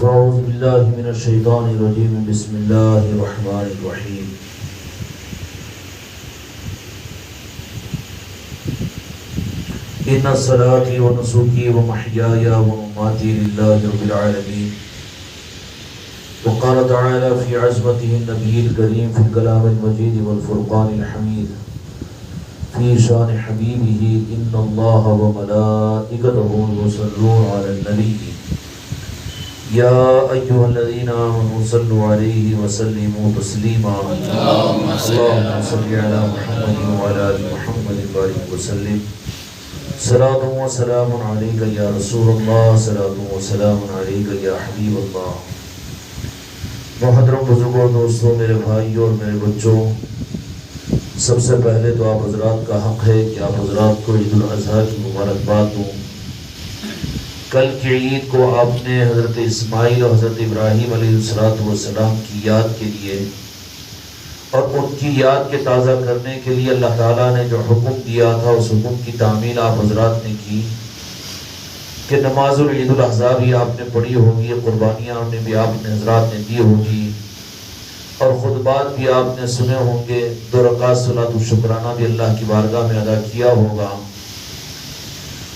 فاعوذ باللہ من الشیطان الرجیم بسم اللہ الرحمن الرحیم ان صلاتي ونسكي ومحياي ومماتي لله رب العالمين وقال تعالى في عظمته النبي الكريم في الكلام المجيد والفرقان الحميد في شان حبيبه ان الله وملائكته يصلون على النبي يا ايها الذين امنوا صلوا عليه وسلموا تسليما اللهم صل على محمد وعلى ال محمد وبارك وسلم صلاۃ و سلام علیک یا رسول اللہ صلاۃ و سلام علیک یا حبیب اللہ۔ محترم بزرگوں، دوستوں، میرے بھائیوں اور میرے بچوں، سب سے پہلے تو آپ حضرات کا حق ہے کہ آپ حضرات کو عید الاضحیٰ کی مبارکباد دوں۔ کل کی عید کو آپ نے حضرت اسماعیل اور حضرت ابراہیم علیہ السلام کی یاد کے لیے اور ان کی یاد کے تازہ کرنے کے لیے اللہ تعالیٰ نے جو حکم دیا تھا اس حکم کی تعمیل آپ حضرات نے کی کہ نماز العید الاضحیٰ بھی آپ نے پڑھی ہوگی، قربانیاں بھی آپ نے حضرات نے دی ہوگی اور خطبات بھی آپ نے سنے ہوں گے، 2 رکعت صلاۃ الشکرانہ بھی اللہ کی بارگاہ میں ادا کیا ہوگا۔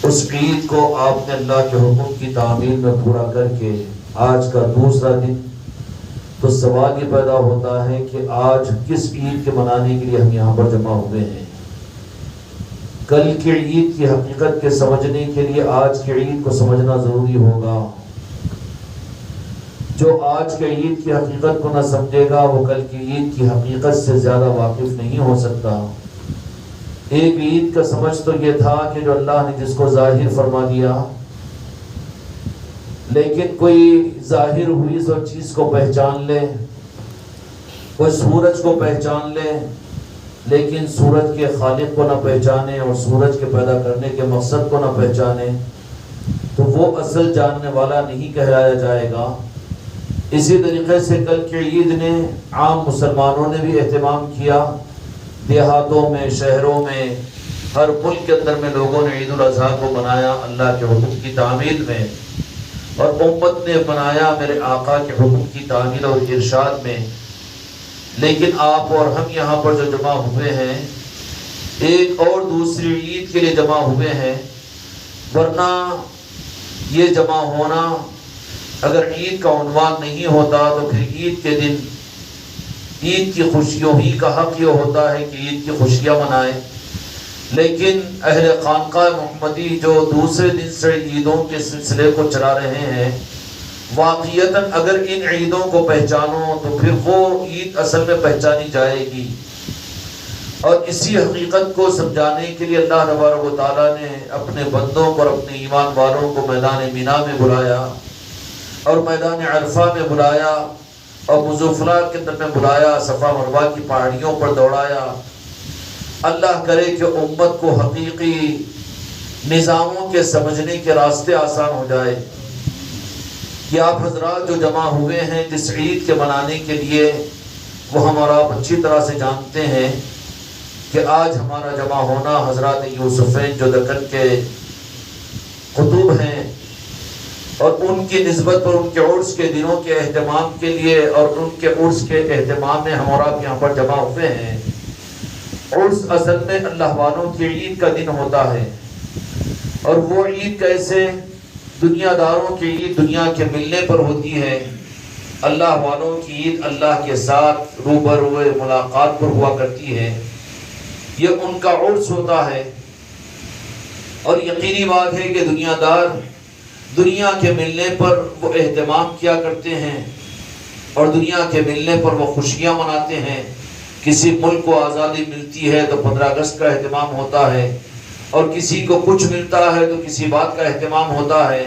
اس عید کو آپ نے اللہ کے حکم کی تعمیل میں پورا کر کے آج کا دوسرا دن، تو سوال یہ پیدا ہوتا ہے کہ آج کس عید کے منانے کے لیے ہم یہاں پر جمع ہوئے ہیں۔ کل کی عید کی حقیقت کے سمجھنے کے لیے آج کی عید کو سمجھنا ضروری ہوگا۔ جو آج کے عید کی حقیقت کو نہ سمجھے گا وہ کل کی عید کی حقیقت سے زیادہ واقف نہیں ہو سکتا۔ ایک عید کا سمجھ تو یہ تھا کہ جو اللہ نے جس کو ظاہر فرما دیا، لیکن کوئی ظاہر ہوئی سو چیز کو پہچان لے، کوئی سورج کو پہچان لے لیکن سورج کے خالق کو نہ پہچانے اور سورج کے پیدا کرنے کے مقصد کو نہ پہچانے تو وہ اصل جاننے والا نہیں کہلایا جائے گا۔ اسی طریقے سے کل کی عید نے عام مسلمانوں نے بھی اہتمام کیا، دیہاتوں میں، شہروں میں، ہر ملک کے اندر میں لوگوں نے عید الاضحیٰ کو منایا اللہ کے حکم کی تعمیل میں، اور امت نے بنایا میرے آقا کے حکم کی تعمیل اور ارشاد میں۔ لیکن آپ اور ہم یہاں پر جو جمع ہوئے ہیں ایک اور دوسری عید کے لیے جمع ہوئے ہیں، ورنہ یہ جمع ہونا اگر عید کا عنوان نہیں ہوتا تو پھر عید کے دن عید کی خوشیوں ہی کا حق یہ ہوتا ہے کہ عید کی خوشیاں منائیں۔ لیکن اہل خانقاہ محمدی جو دوسرے دن سے عیدوں کے سلسلے کو چلا رہے ہیں، واقعیتاً اگر ان عیدوں کو پہچانو تو پھر وہ عید اصل میں پہچانی جائے گی۔ اور اسی حقیقت کو سمجھانے کے لیے اللہ تبارک و تعالیٰ نے اپنے بندوں کو اور اپنے ایمان والوں کو میدان مینا میں بلایا اور میدان عرفہ میں بلایا اور مزدلفہ کے اندر میں بلایا، صفا مروہ کی پہاڑیوں پر دوڑایا۔ اللہ کرے کہ امت کو حقیقی نظاموں کے سمجھنے کے راستے آسان ہو جائے کہ آپ حضرات جو جمع ہوئے ہیں جس عید کے منانے کے لیے، وہ ہمارا اچھی طرح سے جانتے ہیں کہ آج ہمارا جمع ہونا حضرات یوسفین جو دکن کے قطب ہیں اور ان کی نسبت پر ان کے عرس کے دنوں کے اہتمام کے لیے اور ان کے عرس کے اہتمام میں ہم اور آپ یہاں پر جمع ہوئے ہیں۔ عرس اصل میں اللہ والوں کی عید کا دن ہوتا ہے، اور وہ عید کیسے؟ دنیا داروں کی عید دنیا کے ملنے پر ہوتی ہے، اللہ والوں کی عید اللہ کے ساتھ روبرو ملاقات پر ہوا کرتی ہے، یہ ان کا عرس ہوتا ہے۔ اور یقینی بات ہے کہ دنیا دار دنیا کے ملنے پر وہ اہتمام کیا کرتے ہیں اور دنیا کے ملنے پر وہ خوشیاں مناتے ہیں۔ کسی ملک کو آزادی ملتی ہے تو 15 اگست کا اہتمام ہوتا ہے، اور کسی کو کچھ ملتا ہے تو کسی بات کا اہتمام ہوتا ہے۔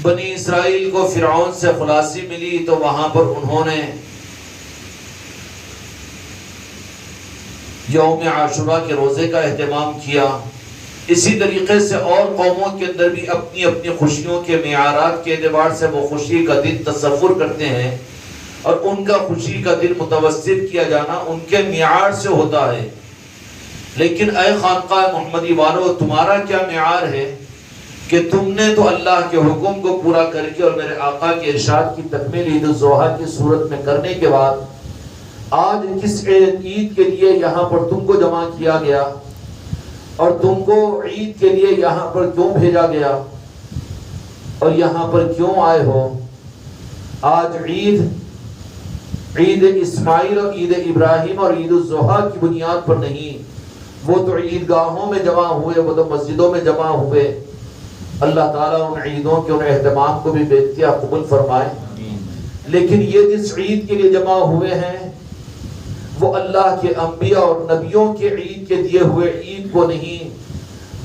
بنی اسرائیل کو فرعون سے خلاصی ملی تو وہاں پر انہوں نے یوم عاشورہ کے روزے کا اہتمام کیا۔ اسی طریقے سے اور قوموں کے اندر بھی اپنی اپنی خوشیوں کے معیارات کے اعتبار سے وہ خوشی کا دن تصور کرتے ہیں، اور ان کا خوشی کا دن متوسط کیا جانا ان کے معیار سے ہوتا ہے۔ لیکن اے خانقاہ محمدی والو، تمہارا کیا معیار ہے کہ تم نے تو اللہ کے حکم کو پورا کر کے اور میرے آقا کے ارشاد کی تکمیل عید الاضحیٰ کی صورت میں کرنے کے بعد آج کس عید کے لیے یہاں پر تم کو جمع کیا گیا اور تم کو عید کے لیے یہاں پر کیوں بھیجا گیا اور یہاں پر کیوں آئے ہو؟ آج عید اسماعیل اور عید ابراہیم اور عید الاضحیٰ کی بنیاد پر نہیں، وہ تو عید گاہوں میں جمع ہوئے، وہ تو مسجدوں میں جمع ہوئے۔ اللہ تعالیٰ ان عیدوں کے ان اہتمام کو بھی بے اختیار قبول فرمائے، لیکن یہ جس عید کے لیے جمع ہوئے ہیں وہ اللہ کے انبیاء اور نبیوں کے عید کے دیے ہوئے عید کو نہیں،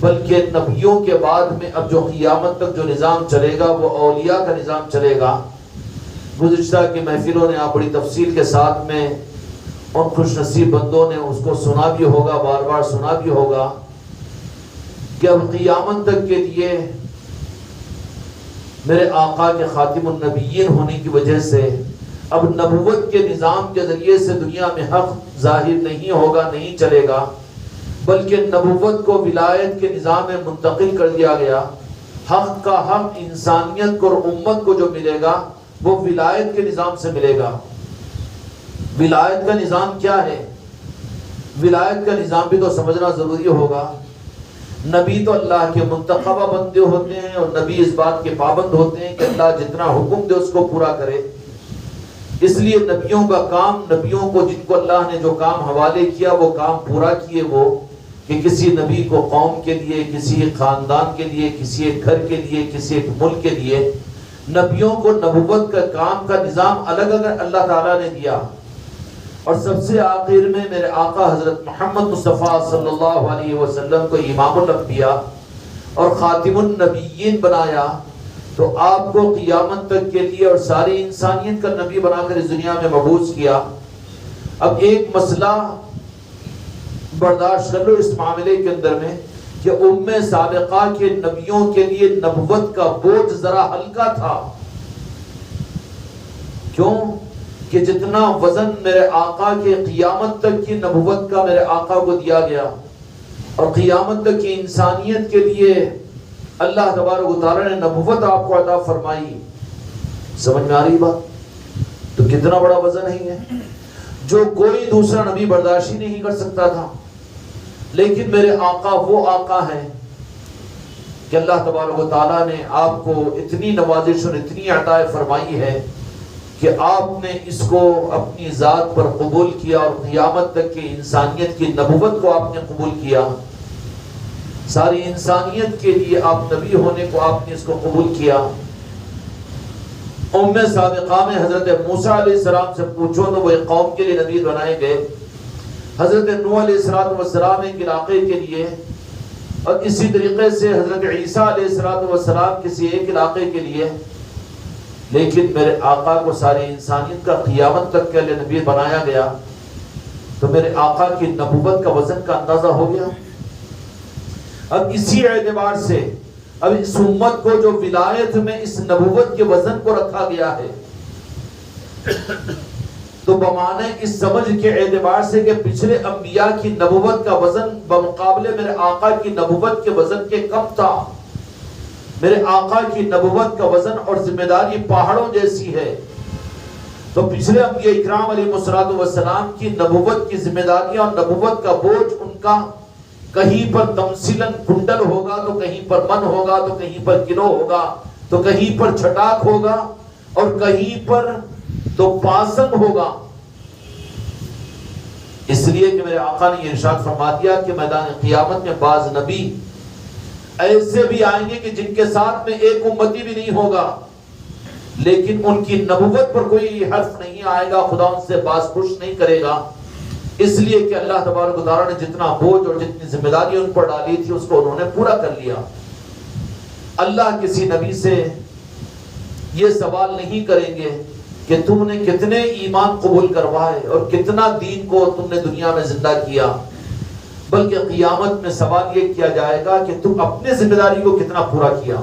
بلکہ نبیوں کے بعد میں اب جو قیامت تک جو نظام چلے گا وہ اولیاء کا نظام چلے گا۔ گزشتہ کی محفلوں نے آپ بڑی تفصیل کے ساتھ میں ان خوش نصیب بندوں نے اس کو سنا بھی ہوگا، بار بار سنا بھی ہوگا کہ اب قیامت تک کے لیے میرے آقا کے خاتم النبیین ہونے کی وجہ سے اب نبوت کے نظام کے ذریعے سے دنیا میں حق ظاہر نہیں ہوگا، نہیں چلے گا، بلکہ نبوت کو ولایت کے نظام میں منتقل کر دیا گیا۔ حق کا حق انسانیت کو اور امت کو جو ملے گا وہ ولایت کے نظام سے ملے گا۔ ولایت کا نظام کیا ہے؟ ولایت کا نظام بھی تو سمجھنا ضروری ہوگا۔ نبی تو اللہ کے منتخبہ بندے ہوتے ہیں اور نبی اس بات کے پابند ہوتے ہیں کہ اللہ جتنا حکم دے اس کو پورا کرے۔ اس لیے نبیوں کا کام، نبیوں کو جن کو اللہ نے جو کام حوالے کیا وہ کام پورا کیے، وہ کہ کسی نبی کو قوم کے لیے، کسی ایک خاندان کے لیے، کسی ایک گھر کے لیے، کسی ایک ملک کے لیے نبیوں کو نبوت کا کام کا نظام الگ الگ اللہ تعالیٰ نے دیا۔ اور سب سے آخر میں میرے آقا حضرت محمد مصطفیٰ صلی اللہ علیہ وسلم کو امام الانبیاء اور خاتم النبیین بنایا، تو آپ کو قیامت تک کے لیے اور ساری انسانیت کا نبی بنا کر اس دنیا میں مبعوث کیا۔ اب ایک مسئلہ برداشت کر لو اس معاملے کے اندر میں کہ امم سابقہ کے نبیوں کے لیے نبوت کا بوجھ ذرا ہلکا تھا۔ کیوں؟ کہ جتنا وزن میرے آقا کے قیامت تک کی نبوت کا میرے آقا کو دیا گیا اور قیامت تک کی انسانیت کے لیے اللہ تبارک و تعالی نے نبوت آپ کو عطا فرمائی، سمجھ میں آ رہی بات؟ تو کتنا بڑا وزن ہے جو کوئی دوسرا نبی برداشت ہی نہیں کر سکتا تھا، لیکن میرے آقا وہ آقا ہیں کہ اللہ تبارک و تعالیٰ نے آپ کو اتنی نوازش اور اتنی عطا فرمائی ہے کہ آپ نے اس کو اپنی ذات پر قبول کیا اور قیامت تک کی انسانیت کی نبوت کو آپ نے قبول کیا۔ ساری انسانیت کے لیے آپ نبی ہونے کو آپ نے اس کو قبول کیا۔ امم سابقہ میں حضرت موسیٰ علیہ السلام سے پوچھو تو وہ ایک قوم کے لیے نبی بنائے گئے، حضرت نوح علیہ السلام ایک علاقے کے لیے، اور اسی طریقے سے حضرت عیسیٰ علیہ السلام کسی ایک علاقے کے لیے، لیکن میرے آقا کو ساری انسانیت کا قیامت تک کے لیے نبی بنایا گیا۔ تو میرے آقا کی نبوت کا وزن کا اندازہ ہو گیا۔ اب اسی اعتبار سے اب اس امت کو جو ولایت میں اس نبوت کے وزن کو رکھا گیا ہے، تو بمعنی اس سمجھ کے اعتبار سے کہ پچھلے انبیاء کی نبوت کا وزن بمقابلے میرے آقا کی نبوت کے وزن کے کم تھا۔ میرے آقا کی نبوت کا وزن اور ذمہ داری پہاڑوں جیسی ہے، تو پچھلے انبیاء اکرام علیہ السلام کی نبوت کی ذمہ داریاں اور نبوت کا بوجھ ان کا کہیں پر تمثیلاً کنڈل ہوگا، تو کہیں پر من ہوگا، تو کہیں پر کلو ہوگا، تو کہیں پر چھٹاک ہوگا، اور کہیں پر تو پاسنگ ہوگا۔ اس لیے کہ میرے آقا نے یہ ارشاد فرما دیا کہ میدان قیامت میں بعض نبی ایسے بھی آئیں گے کہ جن کے ساتھ میں ایک امتی بھی نہیں ہوگا، لیکن ان کی نبوت پر کوئی حرف نہیں آئے گا، خدا ان سے باز خوش نہیں کرے گا، اس لیے کہ اللہ تبارک و تعالیٰ نے جتنا بوجھ اور جتنی ذمہ داری ان پر ڈالی تھی اس کو انہوں نے پورا کر لیا۔ اللہ کسی نبی سے یہ سوال نہیں کریں گے کہ تم نے کتنے ایمان قبول کروائے اور کتنا دین کو تم نے دنیا میں زندہ کیا، بلکہ قیامت میں سوال یہ کیا جائے گا کہ تم اپنے ذمہ داری کو کتنا پورا کیا۔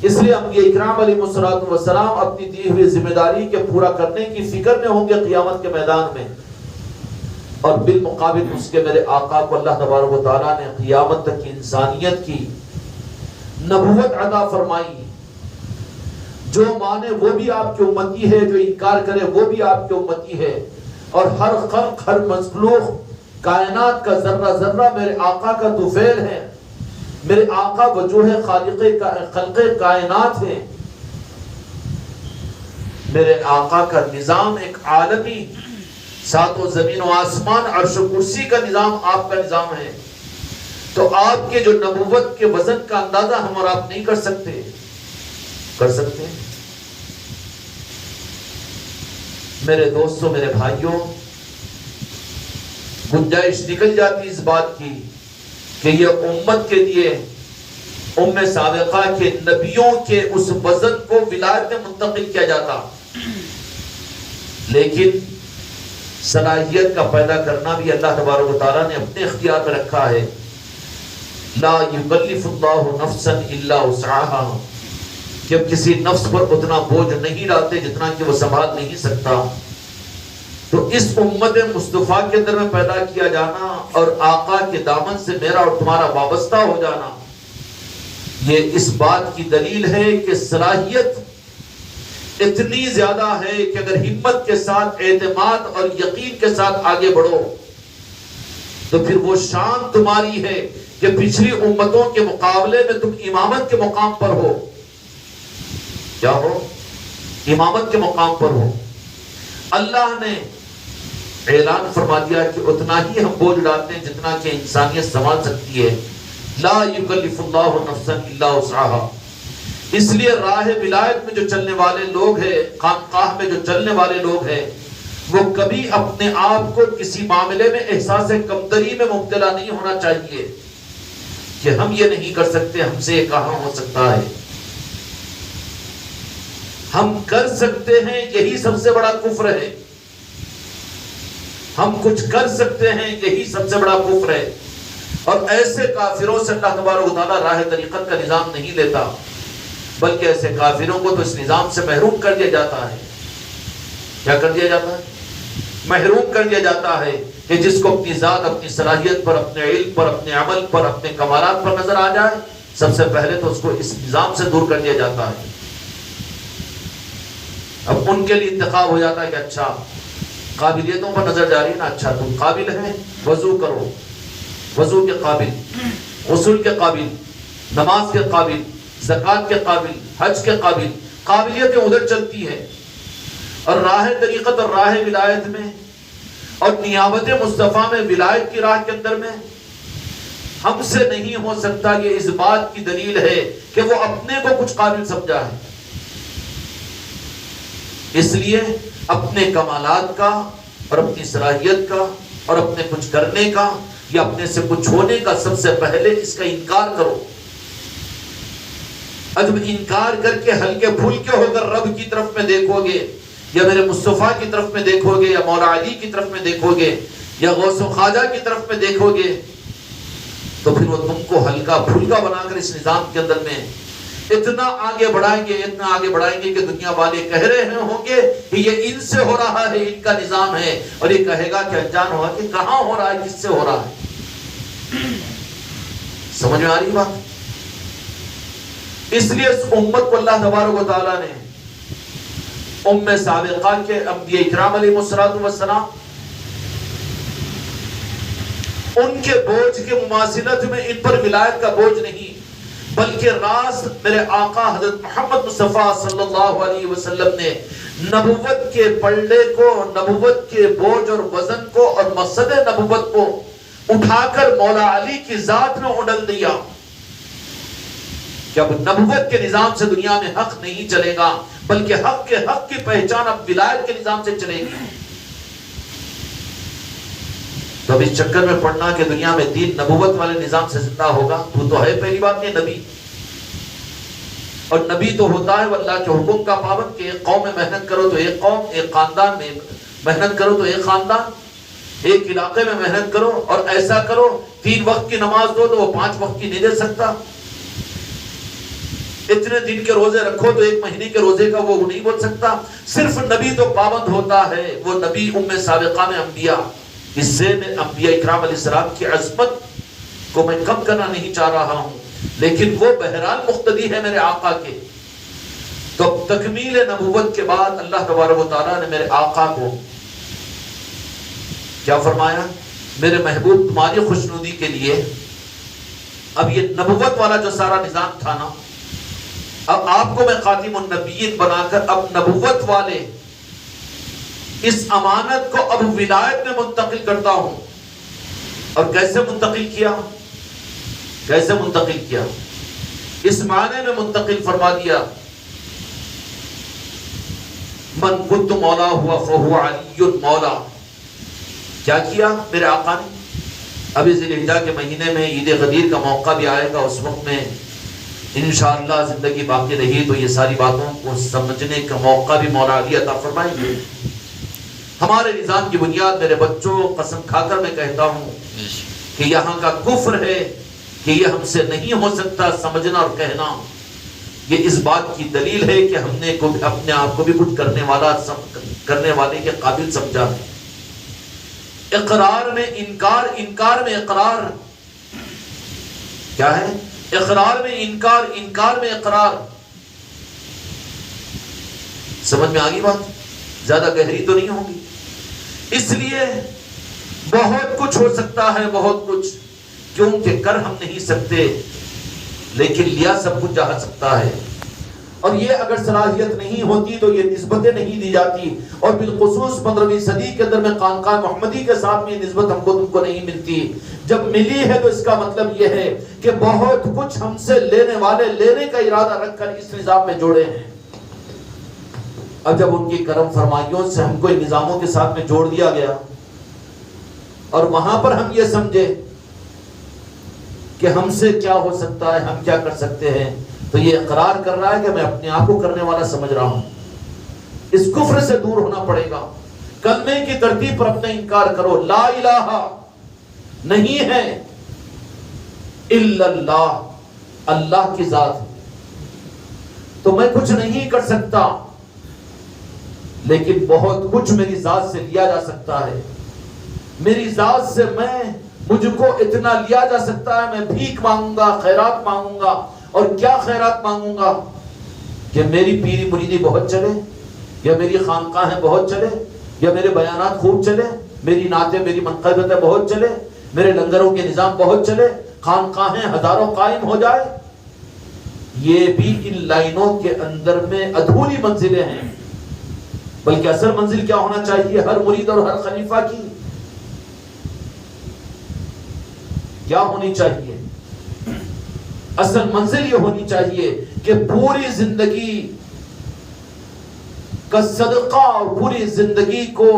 اس لیے انبیاء اکرام علیہ السلام اپنی دی ہوئی ذمہ داری کے پورا کرنے کی فکر میں ہوں گے قیامت کے میدان میں، اور بالمقابل اس کے میرے آقا کو اللہ تبارک و تعالیٰ نے قیامت تک کی انسانیت کی نبوت عطا فرمائی. جو مانے وہ بھی آپ کی امتی ہے، جو انکار کرے وہ بھی آپ کی امتی ہے. اور ہر خلق، ہر مخلوق، کائنات کا ذرہ ذرہ میرے آقا کا طفیل ہے. میرے آقا وجوہ خلق کائنات ہے. میرے آقا کا نظام ایک عالمی، ساتوں زمین و آسمان، عرش و کرسی کا نظام آپ کا نظام ہے. تو آپ کے جو نبوت کے وزن کا اندازہ ہم اور آپ نہیں کر سکتے. کر سکتے ہیں؟ میرے دوستوں، میرے بھائیوں، گنجائش نکل جاتی اس بات کی کہ یہ امت کے لیے ام سابقہ کے نبیوں کے اس وزن کو ولایت میں منتقل کیا جاتا. لیکن صلاحیت کا پیدا کرنا بھی اللہ تبارک و تعالیٰ نے اپنے اختیار میں رکھا ہے. لا یکلف اللہ نفسا الا وسعها. جب کسی نفس پر اتنا بوجھ نہیں ڈالتے جتنا کہ وہ سنبھال نہیں سکتا. تو اس امت مصطفیٰ کے اندر میں پیدا کیا جانا اور آقا کے دامن سے میرا اور تمہارا وابستہ ہو جانا، یہ اس بات کی دلیل ہے کہ صلاحیت اتنی زیادہ ہے کہ اگر ہمت کے ساتھ، اعتماد اور یقین کے ساتھ آگے بڑھو تو پھر وہ شان تمہاری ہے کہ پچھلی امتوں کے مقابلے میں تم امامت کے مقام پر ہو. کیا ہو؟ امامت کے مقام پر ہو. اللہ نے اعلان فرما دیا کہ اتنا ہی ہم بوجھ ڈالتے ہیں جتنا کہ انسانیت سنبھال سکتی ہے. لا یکلف اللہ نفسا الا وسعها. اس لیے راہ ولایت میں جو چلنے والے لوگ ہیں، خانقاہ میں جو چلنے والے لوگ ہیں، وہ کبھی اپنے آپ کو کسی معاملے میں احساس کمتری میں مبتلا نہیں ہونا چاہیے کہ ہم یہ نہیں کر سکتے، ہم سے یہ کہاں ہو سکتا ہے. ہم کر سکتے ہیں، یہی سب سے بڑا کفر ہے. ہم کچھ کر سکتے ہیں، یہی سب سے بڑا کفر ہے. اور ایسے کافروں سے اللہ تبارک و تعالیٰ راہ طریقت کا نظام نہیں لیتا، بلکہ ایسے کافروں کو تو اس نظام سے محروم کر دیا جاتا ہے. کیا کر دیا جاتا ہے؟ محروم کر دیا جاتا ہے کہ جس کو اپنی ذات، اپنی صلاحیت پر، اپنے علم پر، اپنے عمل پر، اپنے کمالات پر نظر آ جائے، سب سے پہلے تو اس کو اس نظام سے دور کر دیا جاتا ہے. اب ان کے لیے انتخاب ہو جاتا ہے کہ اچھا قابلیتوں پر نظر جا رہی ہے نا، اچھا تم قابل ہیں، وضو کرو، وضو کے قابل، غسل کے قابل، نماز کے قابل، زکوٰۃ کے قابل، حج کے قابل. قابلیتیں ادھر چلتی ہیں. اور راہ طریقت اور راہ ولایت میں اور نیابت مصطفیٰ میں، ولایت کی راہ کے اندر میں ہم سے نہیں ہو سکتا. یہ اس بات کی دلیل ہے کہ وہ اپنے کو کچھ قابل سمجھا ہے. اس لیے اپنے کمالات کا اور اپنی صلاحیت کا اور اپنے کچھ کرنے کا یا اپنے سے کچھ ہونے کا سب سے پہلے اس کا انکار کرو. جب انکار کر کے ہلکے پھلکے ہو کر رب کی طرف میں دیکھو گے، یا میرے مصطفیٰ کی طرف میں دیکھو گے، یا مولا علی کی طرف میں دیکھو گے، یا غوث و خواجہ کی طرف میں دیکھو گے، تو پھر وہ تم کو ہلکا پھلکا بنا کر اس نظام کے اندر میں اتنا آگے بڑھائیں گے، اتنا آگے بڑھائیں گے کہ دنیا والے کہہ رہے ہوں گے کہ یہ ان سے ہو رہا ہے، ان کا نظام ہے. اور یہ کہے گا کہ انجان ہوگا کہ کہاں ہو رہا ہے، کس سے ہو رہا ہے. سمجھ میں آ رہی بات؟ اس لیے اس امت کو اللہ تبارک و تعالیٰ نے ام سابقہ کے انبیاء اکرام علیہ السلام ان کے بوجھ کے مماثلت میں ان پر ولایت کا بوجھ نہیں، بلکہ راز میرے آقا حضرت محمد مصطفیٰ صلی اللہ علیہ وسلم نے نبوت کے پلڑے کو، نبوت کے بوجھ اور وزن کو اور مقصد نبوت کو اٹھا کر مولا علی کی ذات میں اڈل دیا. کہ اب نبوت کے نظام سے دنیا میں حق نہیں چلے گا، بلکہ حق کے حق کی پہچان اب ولایت کے نظام سے چلے گی. تو اب اس چکر میں پڑھنا کہ دنیا میں دین نبوت والے نظام سے زندہ ہوگا، تو ہے پہلی بات یہ نبی. اور نبی تو ہوتا ہے وہ اللہ کے حکم کا پابند کہ ایک قوم میں محنت کرو تو ایک قوم، ایک خاندان میں محنت کرو تو ایک خاندان، ایک علاقے میں محنت کرو اور ایسا کرو 3 وقت کی نماز دو تو وہ 5 وقت کی نہیں دے سکتا. اتنے دن کے روزے رکھو تو 1 مہینے کے روزے کا وہ نہیں بول سکتا. صرف نبی تو پابند ہوتا ہے، وہ نبی ام سابقہ میں انبیاء. اس سے میں انبیاء اکرام علیہ السلام کی عظمت کو میں کم کرنا نہیں چاہ رہا ہوں، لیکن وہ بہرحال مقتدی ہے میرے آقا کے. تو تکمیل نبوت کے بعد اللہ تبارک و تعالیٰ نے میرے آقا کو کیا فرمایا؟ میرے محبوب تمہاری خوشنودی کے لیے اب یہ نبوت والا جو سارا نظام تھا نا، اب آپ کو میں خاتم النبیین بنا کر اب نبوت والے اس امانت کو اب ولایت میں منتقل کرتا ہوں. اور کیسے منتقل کیا؟ کیسے منتقل کیا؟ اس معنی میں منتقل فرما دیا، من کنت مولا ہوا فہو علی مولا. کیا کیا میرے آقا نے؟ ابھی ذی الحجہ کے مہینے میں عید غدیر کا موقع بھی آئے گا، اس وقت میں انشاءاللہ زندگی باقی رہی تو یہ ساری باتوں کو سمجھنے کا موقع بھی مولا علی عطا فرمائیں گے. ہمارے نظام کی بنیاد میرے بچوں قسم کھا کر میں کہتا ہوں کہ یہاں کا کفر ہے کہ یہ ہم سے نہیں ہو سکتا سمجھنا اور کہنا. یہ اس بات کی دلیل ہے کہ ہم نے اپنے آپ کو بھی کچھ کرنے والے کے قابل سمجھا ہے. اقرار میں انکار، انکار میں اقرار. کیا ہے؟ اقرار میں انکار، انکار میں اقرار. سمجھ میں آگی بات؟ زیادہ گہری تو نہیں ہوگی. اس لیے بہت کچھ ہو سکتا ہے، بہت کچھ، کیونکہ کر ہم نہیں سکتے لیکن لیا سب کچھ جا سکتا ہے. اور یہ اگر صلاحیت نہیں ہوتی تو یہ نسبتیں نہیں دی جاتی. اور بالخصوص 15ویں صدی کے اندر میں خانقاہ محمدی کے ساتھ میں یہ نسبت ہم کو تم کو نہیں ملتی. جب ملی ہے تو اس کا مطلب یہ ہے کہ بہت کچھ ہم سے لینے والے لینے کا ارادہ رکھ کر اس نظام میں جوڑے ہیں. اب جب ان کی کرم فرمائیوں سے ہم کو ان نظاموں کے ساتھ میں جوڑ دیا گیا اور وہاں پر ہم یہ سمجھے کہ ہم سے کیا ہو سکتا ہے، ہم کیا کر سکتے ہیں، تو یہ اقرار کر رہا ہے کہ میں اپنے آپ کو کرنے والا سمجھ رہا ہوں. اس کفر سے دور ہونا پڑے گا. کلمے کی ترتیب پر اپنا انکار کرو. لا الہ نہیں ہے الا اللہ، اللہ کی ذات ہے. تو میں کچھ نہیں کر سکتا لیکن بہت کچھ میری ذات سے لیا جا سکتا ہے. میری ذات سے مجھ کو اتنا لیا جا سکتا ہے. میں بھیک مانگوں گا، خیرات مانگوں گا. اور کیا خیرات مانگوں گا؟ کہ میری پیری مریدی بہت چلے، یا میری خانقاہیں بہت چلے، یا میرے بیانات خوب چلے، میری نعتیں میری منقبتیں بہت چلے، میرے لنگروں کے نظام بہت چلے، خانقاہیں ہزاروں قائم ہو جائے. یہ بھی ان لائنوں کے اندر میں ادھوری منزلیں ہیں. بلکہ اصل منزل کیا ہونا چاہیے ہر مرید اور ہر خلیفہ کی؟ کیا ہونی چاہیے؟ اصل منزل یہ ہونی چاہیے کہ پوری زندگی کا صدقہ اور پوری زندگی کو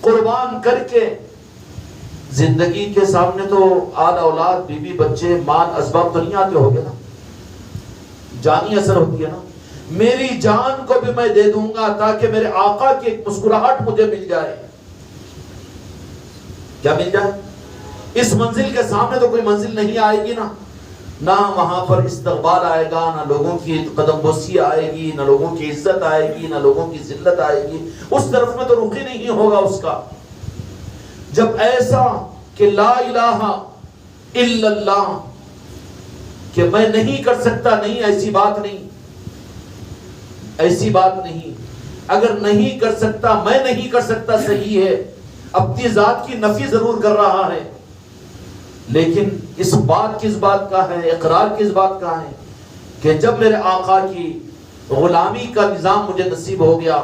قربان کر کے، زندگی کے سامنے تو آل اولاد، بیوی بچے، مال اسباب تو نہیں آتے ہوگے نا، جانی اثر ہوتی ہے نا. میری جان کو بھی میں دے دوں گا تاکہ میرے آقا کی ایک مسکراہٹ مجھے مل جائے. کیا مل جائے؟ اس منزل کے سامنے تو کوئی منزل نہیں آئے گی نا. نہ وہاں پر استقبال آئے گا، نہ لوگوں کی قدم بوسی آئے گی، نہ لوگوں کی عزت آئے گی، نہ لوگوں کی ذلت آئے گی. اس طرف میں تو رخ ہی نہیں ہوگا اس کا. جب ایسا کہ لا الہ الا اللہ، کہ میں نہیں کر سکتا، نہیں، ایسی بات نہیں، ایسی بات نہیں. اگر نہیں کر سکتا، میں نہیں کر سکتا، صحیح ہے، اپنی ذات کی نفی ضرور کر رہا ہے، لیکن اس بات کس بات کا ہے، اقرار کس بات کا ہے کہ جب میرے آقا کی غلامی کا نظام مجھے نصیب ہو گیا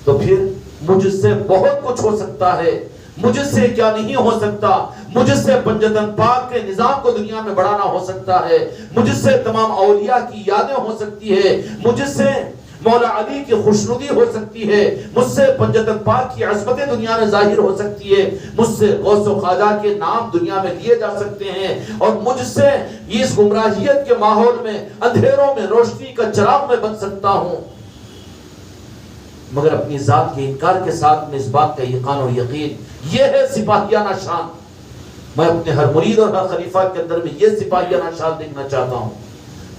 تو پھر مجھ سے بہت کچھ ہو سکتا ہے. مجھ سے کیا نہیں ہو سکتا؟ مجھ سے پنجتن پاک کے نظام کو دنیا میں بڑھانا ہو سکتا ہے. مجھ سے تمام اولیاء کی یادیں ہو سکتی ہے. مجھ سے مولا علی کی خوشنودی ہو سکتی ہے. مجھ سے پنجتن پاک کی عظمتیں دنیا میں ظاہر ہو سکتی ہے. مجھ سے غوث و خواجہ کے نام دنیا میں لیے جا سکتے ہیں. اور مجھ سے اس گمراہیت کے ماحول میں اندھیروں میں روشنی کا چراغ میں بن سکتا ہوں. مگر اپنی ذات کے انکار کے ساتھ میں اس بات کا یقین اور یقین، یہ ہے سپاہیانہ شان. میں اپنے ہر مرید اور ہر خلیفہ کے اندر میں یہ سپاہیانہ شان دیکھنا چاہتا ہوں.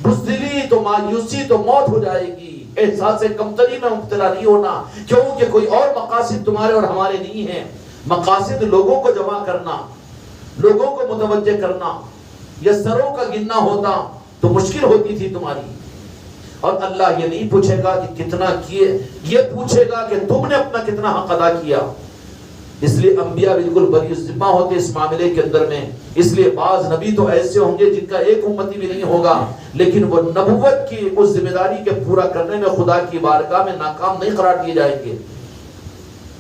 بزدلی تو مایوسی تو موت ہو جائے گی. احساس کمتری میں مبتلا نہیں ہونا، کیونکہ کوئی اور مقاصد تمہارے اور ہمارے نہیں ہیں. مقاصد لوگوں کو جمع کرنا، لوگوں کو متوجہ کرنا، یا سروں کا گننا ہوتا تو مشکل ہوتی تھی تمہاری. اور اللہ یہ نہیں پوچھے گا کہ کتنا کیے، یہ پوچھے گا کہ تم نے اپنا کتنا حق ادا کیا. اس لیے انبیاء بالکل بری ذمہ ہوتے اس معاملے کے اندر میں. اس لیے بعض نبی تو ایسے ہوں گے جن کا ایک امتی بھی نہیں ہوگا، لیکن وہ نبوت کی اس ذمہ داری کے پورا کرنے میں خدا کی بارگاہ میں ناکام نہیں قرار دیے جائیں گے.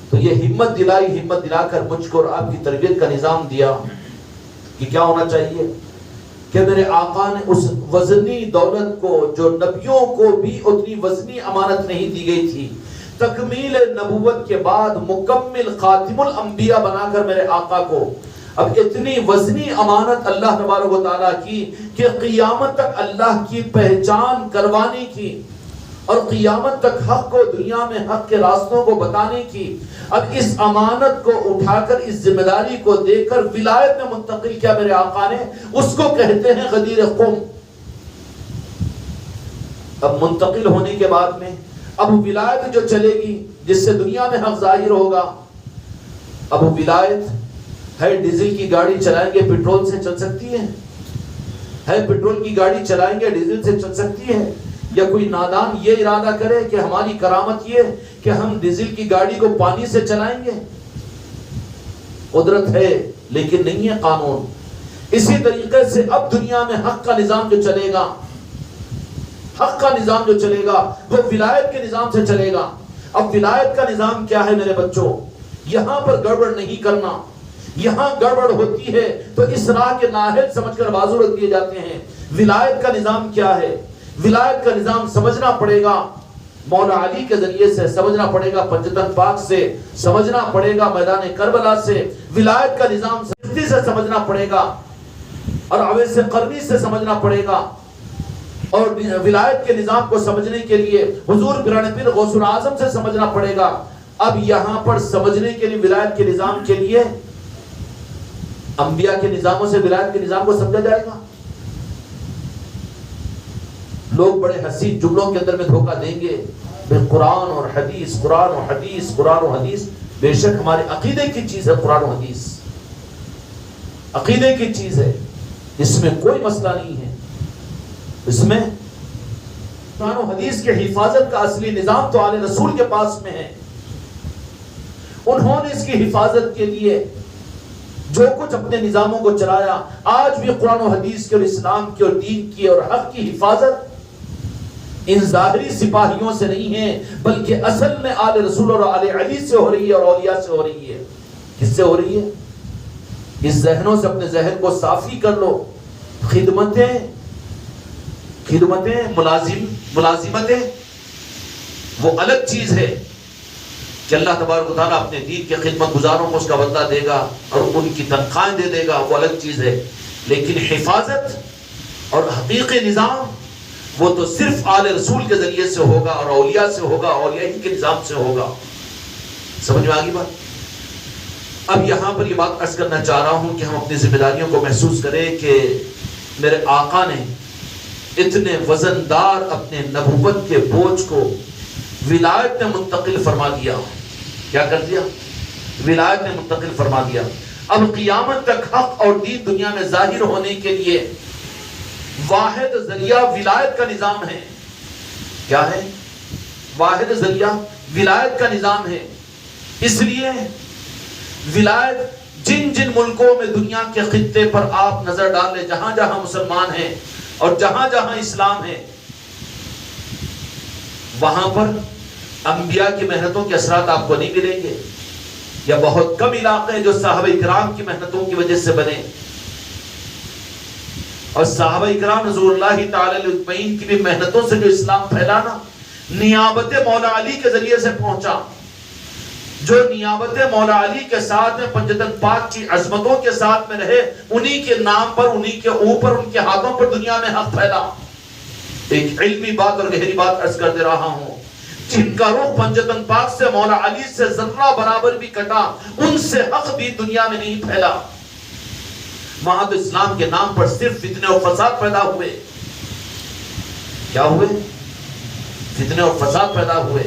تو یہ ہمت دلا کر مجھ کو اور آپ کی تربیت کا نظام دیا کہ کیا ہونا چاہیے کہ میرے آقا نے اس وزنی دولت کو جو نبیوں کو بھی اتنی وزنی امانت نہیں دی گئی تھی، تکمیل نبوت کے بعد مکمل خاتم الانبیاء بنا کر میرے آقا کو اب اتنی وزنی امانت اللہ تبارک و تعالیٰ کی کہ قیامت تک اللہ کی پہچان کروانے کی اور قیامت تک حق کو دنیا میں حق کے راستوں کو بتانے کی، اب اس امانت کو اٹھا کر اس ذمہ داری کو دے کر ولایت میں منتقل کیا میرے آقا نے. اس کو کہتے ہیں غدیر قم. اب منتقل ہونے کے بعد میں اب ولایت جو چلے گی جس سے دنیا میں حق ظاہر ہوگا. اب ولایت ہے ڈیزل کی گاڑی چلائیں گے پیٹرول سے چل سکتی ہے پیٹرول کی گاڑی چلائیں گے ڈیزل سے چل سکتی ہے؟ یا کوئی نادان یہ ارادہ کرے کہ ہماری کرامت یہ کہ ہم ڈیزل کی گاڑی کو پانی سے چلائیں گے؟ قدرت ہے لیکن نہیں ہے قانون. اسی طریقے سے اب دنیا میں حق کا نظام جو چلے گا، حق کا نظام جو چلے گا وہ ولایت کے نظام سے چلے گا. اب ولایت کا نظام کیا ہے میرے بچوں؟ یہاں پر گڑبڑ نہیں کرنا. یہاں گڑبڑ ہوتی ہے تو اس راہ کے نااہل سمجھ کر بازو رکھ دیے جاتے ہیں. ولایت کا نظام کیا ہے؟ ولایت کا نظام سمجھنا پڑے گا مولا علی کے ذریعے سے، سمجھنا پڑے گا پنجتن پاک سے، سمجھنا پڑے گا میدان کربلا سے. ولایت کا نظام سختی سے سمجھنا پڑے گا اور اویس قرنی سے سمجھنا پڑے گا. اور ولایت کے نظام کو سمجھنے کے لیے حضور پیران پیر غوث الاعظم سے سمجھنا پڑے گا. اب یہاں پر سمجھنے کے لیے ولایت کے نظام کے لیے انبیاء کے نظاموں سے ولایت کے نظام کو سمجھا جائے گا. لوگ بڑے حسین جملوں کے اندر میں دھوکہ دیں گے قرآن اور حدیث، قرآن و حدیث، قرآن و حدیث. بے شک ہمارے عقیدے کی چیز ہے قرآن و حدیث، عقیدے کی چیز ہے، اس میں کوئی مسئلہ نہیں ہے. اس میں قرآن و حدیث کے حفاظت کا اصلی نظام تو آل رسول کے پاس میں ہے. انہوں نے اس کی حفاظت کے لیے جو کچھ اپنے نظاموں کو چلایا. آج بھی قرآن و حدیث کے اور اسلام کی اور دین کی اور حق کی حفاظت ان ظاہری سپاہیوں سے نہیں ہے، بلکہ اصل میں آل رسول اور آل علی سے ہو رہی ہے اور اولیاء سے ہو رہی ہے. کس سے ہو رہی ہے؟ اس ذہنوں سے اپنے ذہن کو صافی کر لو. ملازمتیں وہ الگ چیز ہے کہ اللہ تبارک و تعالیٰ اپنے دین کے خدمت گزاروں کو اس کا بدلہ دے گا اور ان کی تنخواہیں دے دے گا، وہ الگ چیز ہے. لیکن حفاظت اور حقیقی نظام وہ تو صرف آل رسول کے ذریعے سے ہوگا اور اولیاء سے ہوگا، اولیاء ہی کے نظام سے ہوگا. سمجھ میں آگی بات؟ اب یہاں پر یہ بات عرض کرنا چاہ رہا ہوں کہ ہم اپنی ذمہ داریوں کو محسوس کریں کہ میرے آقا نے اتنے وزندار اپنے نبوت کے بوجھ کو ولایت میں منتقل فرما دیا. کیا کر دیا؟ ولایت میں منتقل فرما دیا. اب قیامت تک حق اور دین دنیا میں ظاہر ہونے کے لیے واحد ذریعہ ولایت کا نظام ہے. کیا ہے؟ واحد ذریعہ ولایت کا نظام ہے. اس لیے ولایت جن جن ملکوں میں دنیا کے خطے پر آپ نظر ڈال لیں، جہاں جہاں مسلمان ہیں اور جہاں جہاں اسلام ہے، وہاں پر انبیاء کی محنتوں کے اثرات آپ کو نہیں ملیں گے. یا بہت کم علاقے جو صحابہ کرام کی محنتوں کی وجہ سے بنے، اور صحابہ کرام رضی اللہ تعالی اجمعین کی بھی محنتوں سے جو اسلام پھیلانا نیابت مولا علی کے ذریعے سے پہنچا. جو نیابت مولا علی کے ساتھ میں پنجتن پاک کی عظمتوں کے ساتھ میں رہے، انہی کے نام پر، انہی کے اوپر، ان کے ہاتھوں پر دنیا میں حق پھیلا. ایک علمی بات اور گہری بات عرض کر دے رہا ہوں، جن کا رخ پنجتن پاک سے مولا علی سے ذرہ برابر بھی کٹا، ان سے حق بھی دنیا میں نہیں پھیلا. وہاں تو اسلام کے نام پر صرف فتنے اور فساد پیدا ہوئے. کیا ہوئے؟ فتنے اور فساد پیدا ہوئے.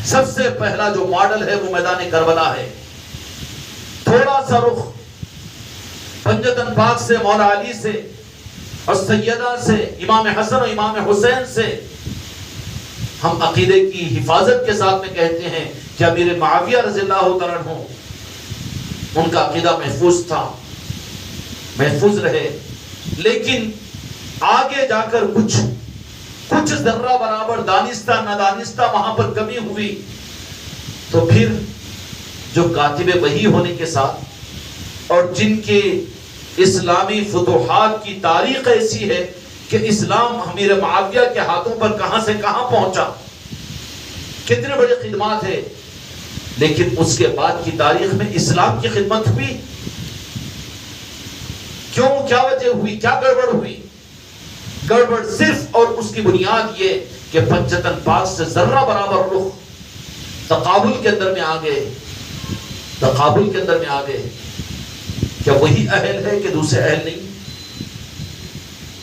سب سے پہلا جو ماڈل ہے وہ میدان کربلا ہے. تھوڑا سا رخ پنجتن پاک سے، مولا علی سے اور سیدہ سے، امام حسن اور امام حسین سے ہم عقیدے کی حفاظت کے ساتھ میں کہتے ہیں کہ امیر معاویہ رضی اللہ تعالیٰ عنہ ان کا عقیدہ محفوظ تھا، محفوظ رہے، لیکن آگے جا کر کچھ ذرہ برابر دانستہ نادانستہ وہاں پر کمی ہوئی تو پھر جو کاتب وحی ہونے کے ساتھ اور جن کے اسلامی فتوحات کی تاریخ ایسی ہے کہ اسلام امیر معاویہ کے ہاتھوں پر کہاں سے کہاں پہنچا، کتنے بڑے خدمات ہے، لیکن اس کے بعد کی تاریخ میں اسلام کی خدمت ہوئی کیوں؟ کیا وجہ ہوئی؟ کیا گڑبڑ ہوئی؟ گڑبڑ صرف اور اس کی بنیاد یہ کہ پنجتن پاک سے ذرہ برابر رخ تقابل کے اندر میں آ گئے، تقابل کے اندر میں آ گئے۔ کیا وہی اہل ہے کہ دوسرے اہل نہیں؟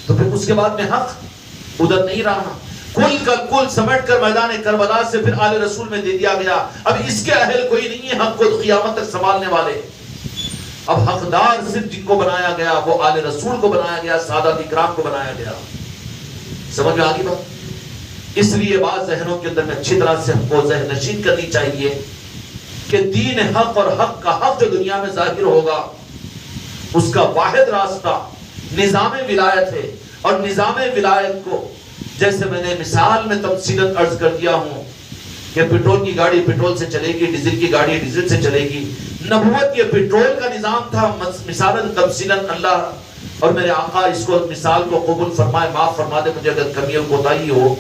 تو پھر اس کے بعد میں حق ادھر نہیں رہا، کل کا کل سمیٹ کر میدان کربلا سے پھر آل رسول میں دے دیا گیا۔ اب اس کے اہل کوئی نہیں ہے حق کو قیامت تک سنبھالنے والے، اب حقدار صرف جن کو بنایا گیا وہ آل رسول کو بنایا گیا، سادات اکرام کو بنایا گیا۔ سمجھ میں آگی بات؟ اس لیے بات ذہنوں کے اندر میں اچھی طرح سے ہم کو ذہن نشین کرنی چاہیے کہ دین حق اور حق کا حق جو دنیا میں ظاہر ہوگا اس کا واحد راستہ نظام ولایت ہے، اور نظام ولایت کو جیسے میں نے مثال میں تفصیلاً عرض کر دیا ہوں کہ پیٹرول کی گاڑی پیٹرول سے چلے گی، ڈیزل کی گاڑی ڈیزل سے چلے گی۔ نبوت یہ پیٹرول کا نظام تھا، مثالاً تفصیلاً اللہ اور میرے آقا اس کو مثال کو قبول فرمائے، معاف فرما دے مجھے اگر کمی اور کوتاہی ہو۔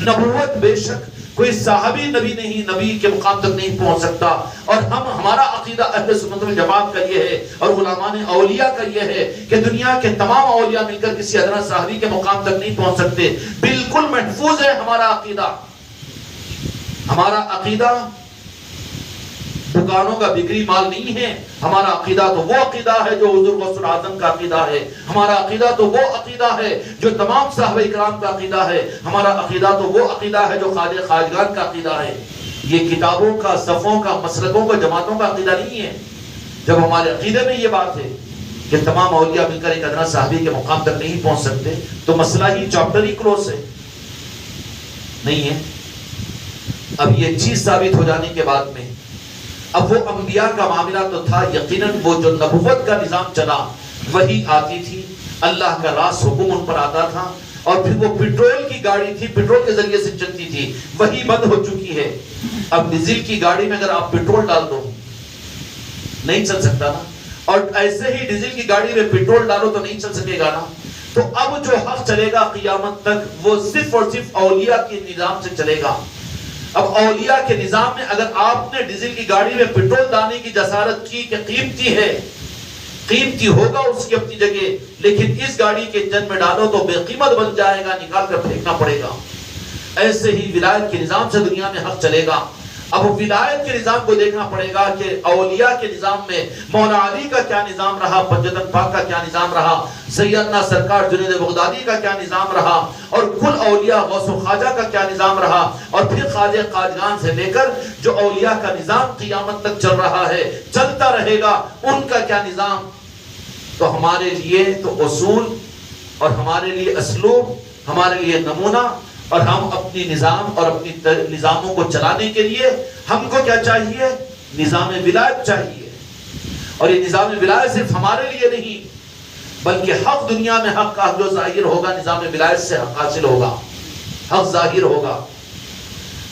نبوت بے شک کوئی صحابی نبی نہیں، نبی کے مقام تک نہیں پہنچ سکتا، اور ہمارا عقیدہ اہل سنت والجماعت کا یہ ہے اور غلامان اولیاء کا یہ ہے کہ دنیا کے تمام اولیاء مل کر کسی ادنا صحابی کے مقام تک نہیں پہنچ سکتے۔ بالکل محفوظ ہے ہمارا عقیدہ، ہمارا عقیدہ دکانوں کا بکری مال نہیں ہے، ہمارا عقیدہ تو وہ عقیدہ ہے جو حضور غوث الاعظم کا عقیدہ ہے، ہمارا عقیدہ تو وہ عقیدہ ہے جو تمام صحابہ اکرام کا عقیدہ ہے، ہمارا عقیدہ تو وہ عقیدہ ہے جو خواجہ خواجگان کا عقیدہ ہے۔ یہ کتابوں کا، صفوں کا، مسلکوں کا، جماعتوں کا عقیدہ نہیں ہے۔ جب ہمارے عقیدے میں یہ بات ہے کہ تمام اولیاء مل کر ایک ادنا صحابی کے مقام تک نہیں پہنچ سکتے تو مسئلہ ہی چاپٹر ہی کلوز ہے، نہیں ہے۔ اب یہ چیز ثابت ہو جانے کے بعد میں اب وہ انبیاء کا معاملہ تو تھا، یقیناً وہ جو نبوت کا نظام چلا وہی آتی تھی، اللہ کا راست حکم ان پر آتا تھا، اور پھر وہ پیٹرول کی گاڑی تھی، پیٹرول کے ذریعے سے چلتی تھی، وہی بند ہو چکی ہے۔ اب ڈیزل کی گاڑی میں اگر آپ پیٹرول ڈال دو نہیں چل سکتا نا، اور ایسے ہی ڈیزل کی گاڑی میں پیٹرول ڈالو تو نہیں چل سکے گا نا۔ تو اب جو حق چلے گا قیامت تک وہ صرف اور صرف اولیاء کے نظام سے چلے گا۔ اب اولیاء کے نظام میں اگر آپ نے ڈیزل کی گاڑی میں پیٹرول ڈالنے کی جسارت کی کہ قیمتی ہے، قیمتی ہوگا اس کی اپنی جگہ، لیکن اس گاڑی کے انجن میں ڈالو تو بے قیمت بن جائے گا، نکال کر پھینکنا پڑے گا۔ ایسے ہی ولایت کے نظام سے دنیا میں حق چلے گا۔ اب ولایت کے نظام کو دیکھنا پڑے گا کہ اولیاء کے نظام میں مولا علی کا کیا نظام رہا، پنجتن پاک کا کیا نظام رہا، سیدنا سرکار جنید بغدادی کا کیا نظام رہا، اور کل اولیاء غوث و خواجہ کا کیا نظام رہا، اور پھر خواجہ خواجگان سے لے کر جو اولیاء کا نظام قیامت تک چل رہا ہے، چلتا رہے گا، ان کا کیا نظام۔ تو ہمارے لیے تو اصول اور ہمارے لیے اسلوب، ہمارے لیے نمونہ، اور ہم اپنی نظام اور اپنی نظاموں کو چلانے کے لیے ہم کو کیا چاہیے؟ نظام ولایت چاہیے۔ اور یہ نظام ولایت صرف ہمارے لیے نہیں بلکہ حق دنیا میں حق کا جو ظاہر ہوگا نظام ولایت سے حق حاصل ہوگا، حق ظاہر ہوگا۔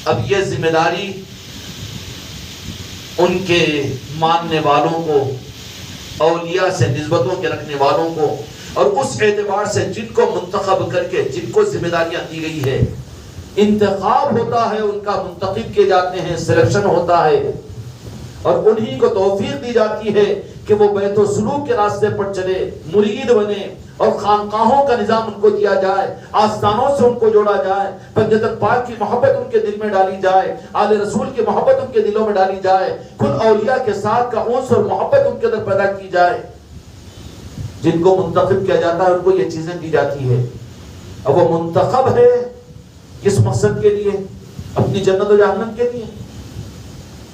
اب یہ ذمہ داری ان کے ماننے والوں کو، اولیاء سے نسبتوں کے رکھنے والوں کو، اور اس اعتبار سے جن کو منتخب کر کے جن کو ذمہ داریاں دی گئی ہے، انتخاب ہوتا ہے، ان کا منتخب کیے جاتے ہیں، سلیکشن ہوتا ہے، اور انہی کو توفیق دی جاتی ہے کہ وہ بیت و سلوک کے راستے پر چلے، مرید بنے، اور خانقاہوں کا نظام ان کو دیا جائے، آستانوں سے ان کو جوڑا جائے، پنجتن پاک کی محبت ان کے دل میں ڈالی جائے، آل رسول کی محبت ان کے دلوں میں ڈالی جائے، کل اولیاء کے ساتھ کا انس اور محبت ان کے اندر پیدا کی جائے۔ جن کو منتخب کیا جاتا ہے ان کو یہ چیزیں دی جاتی ہے۔ اب وہ منتخب ہے کس مقصد کے لیے؟ اپنی جنت و جہنم کے لیے،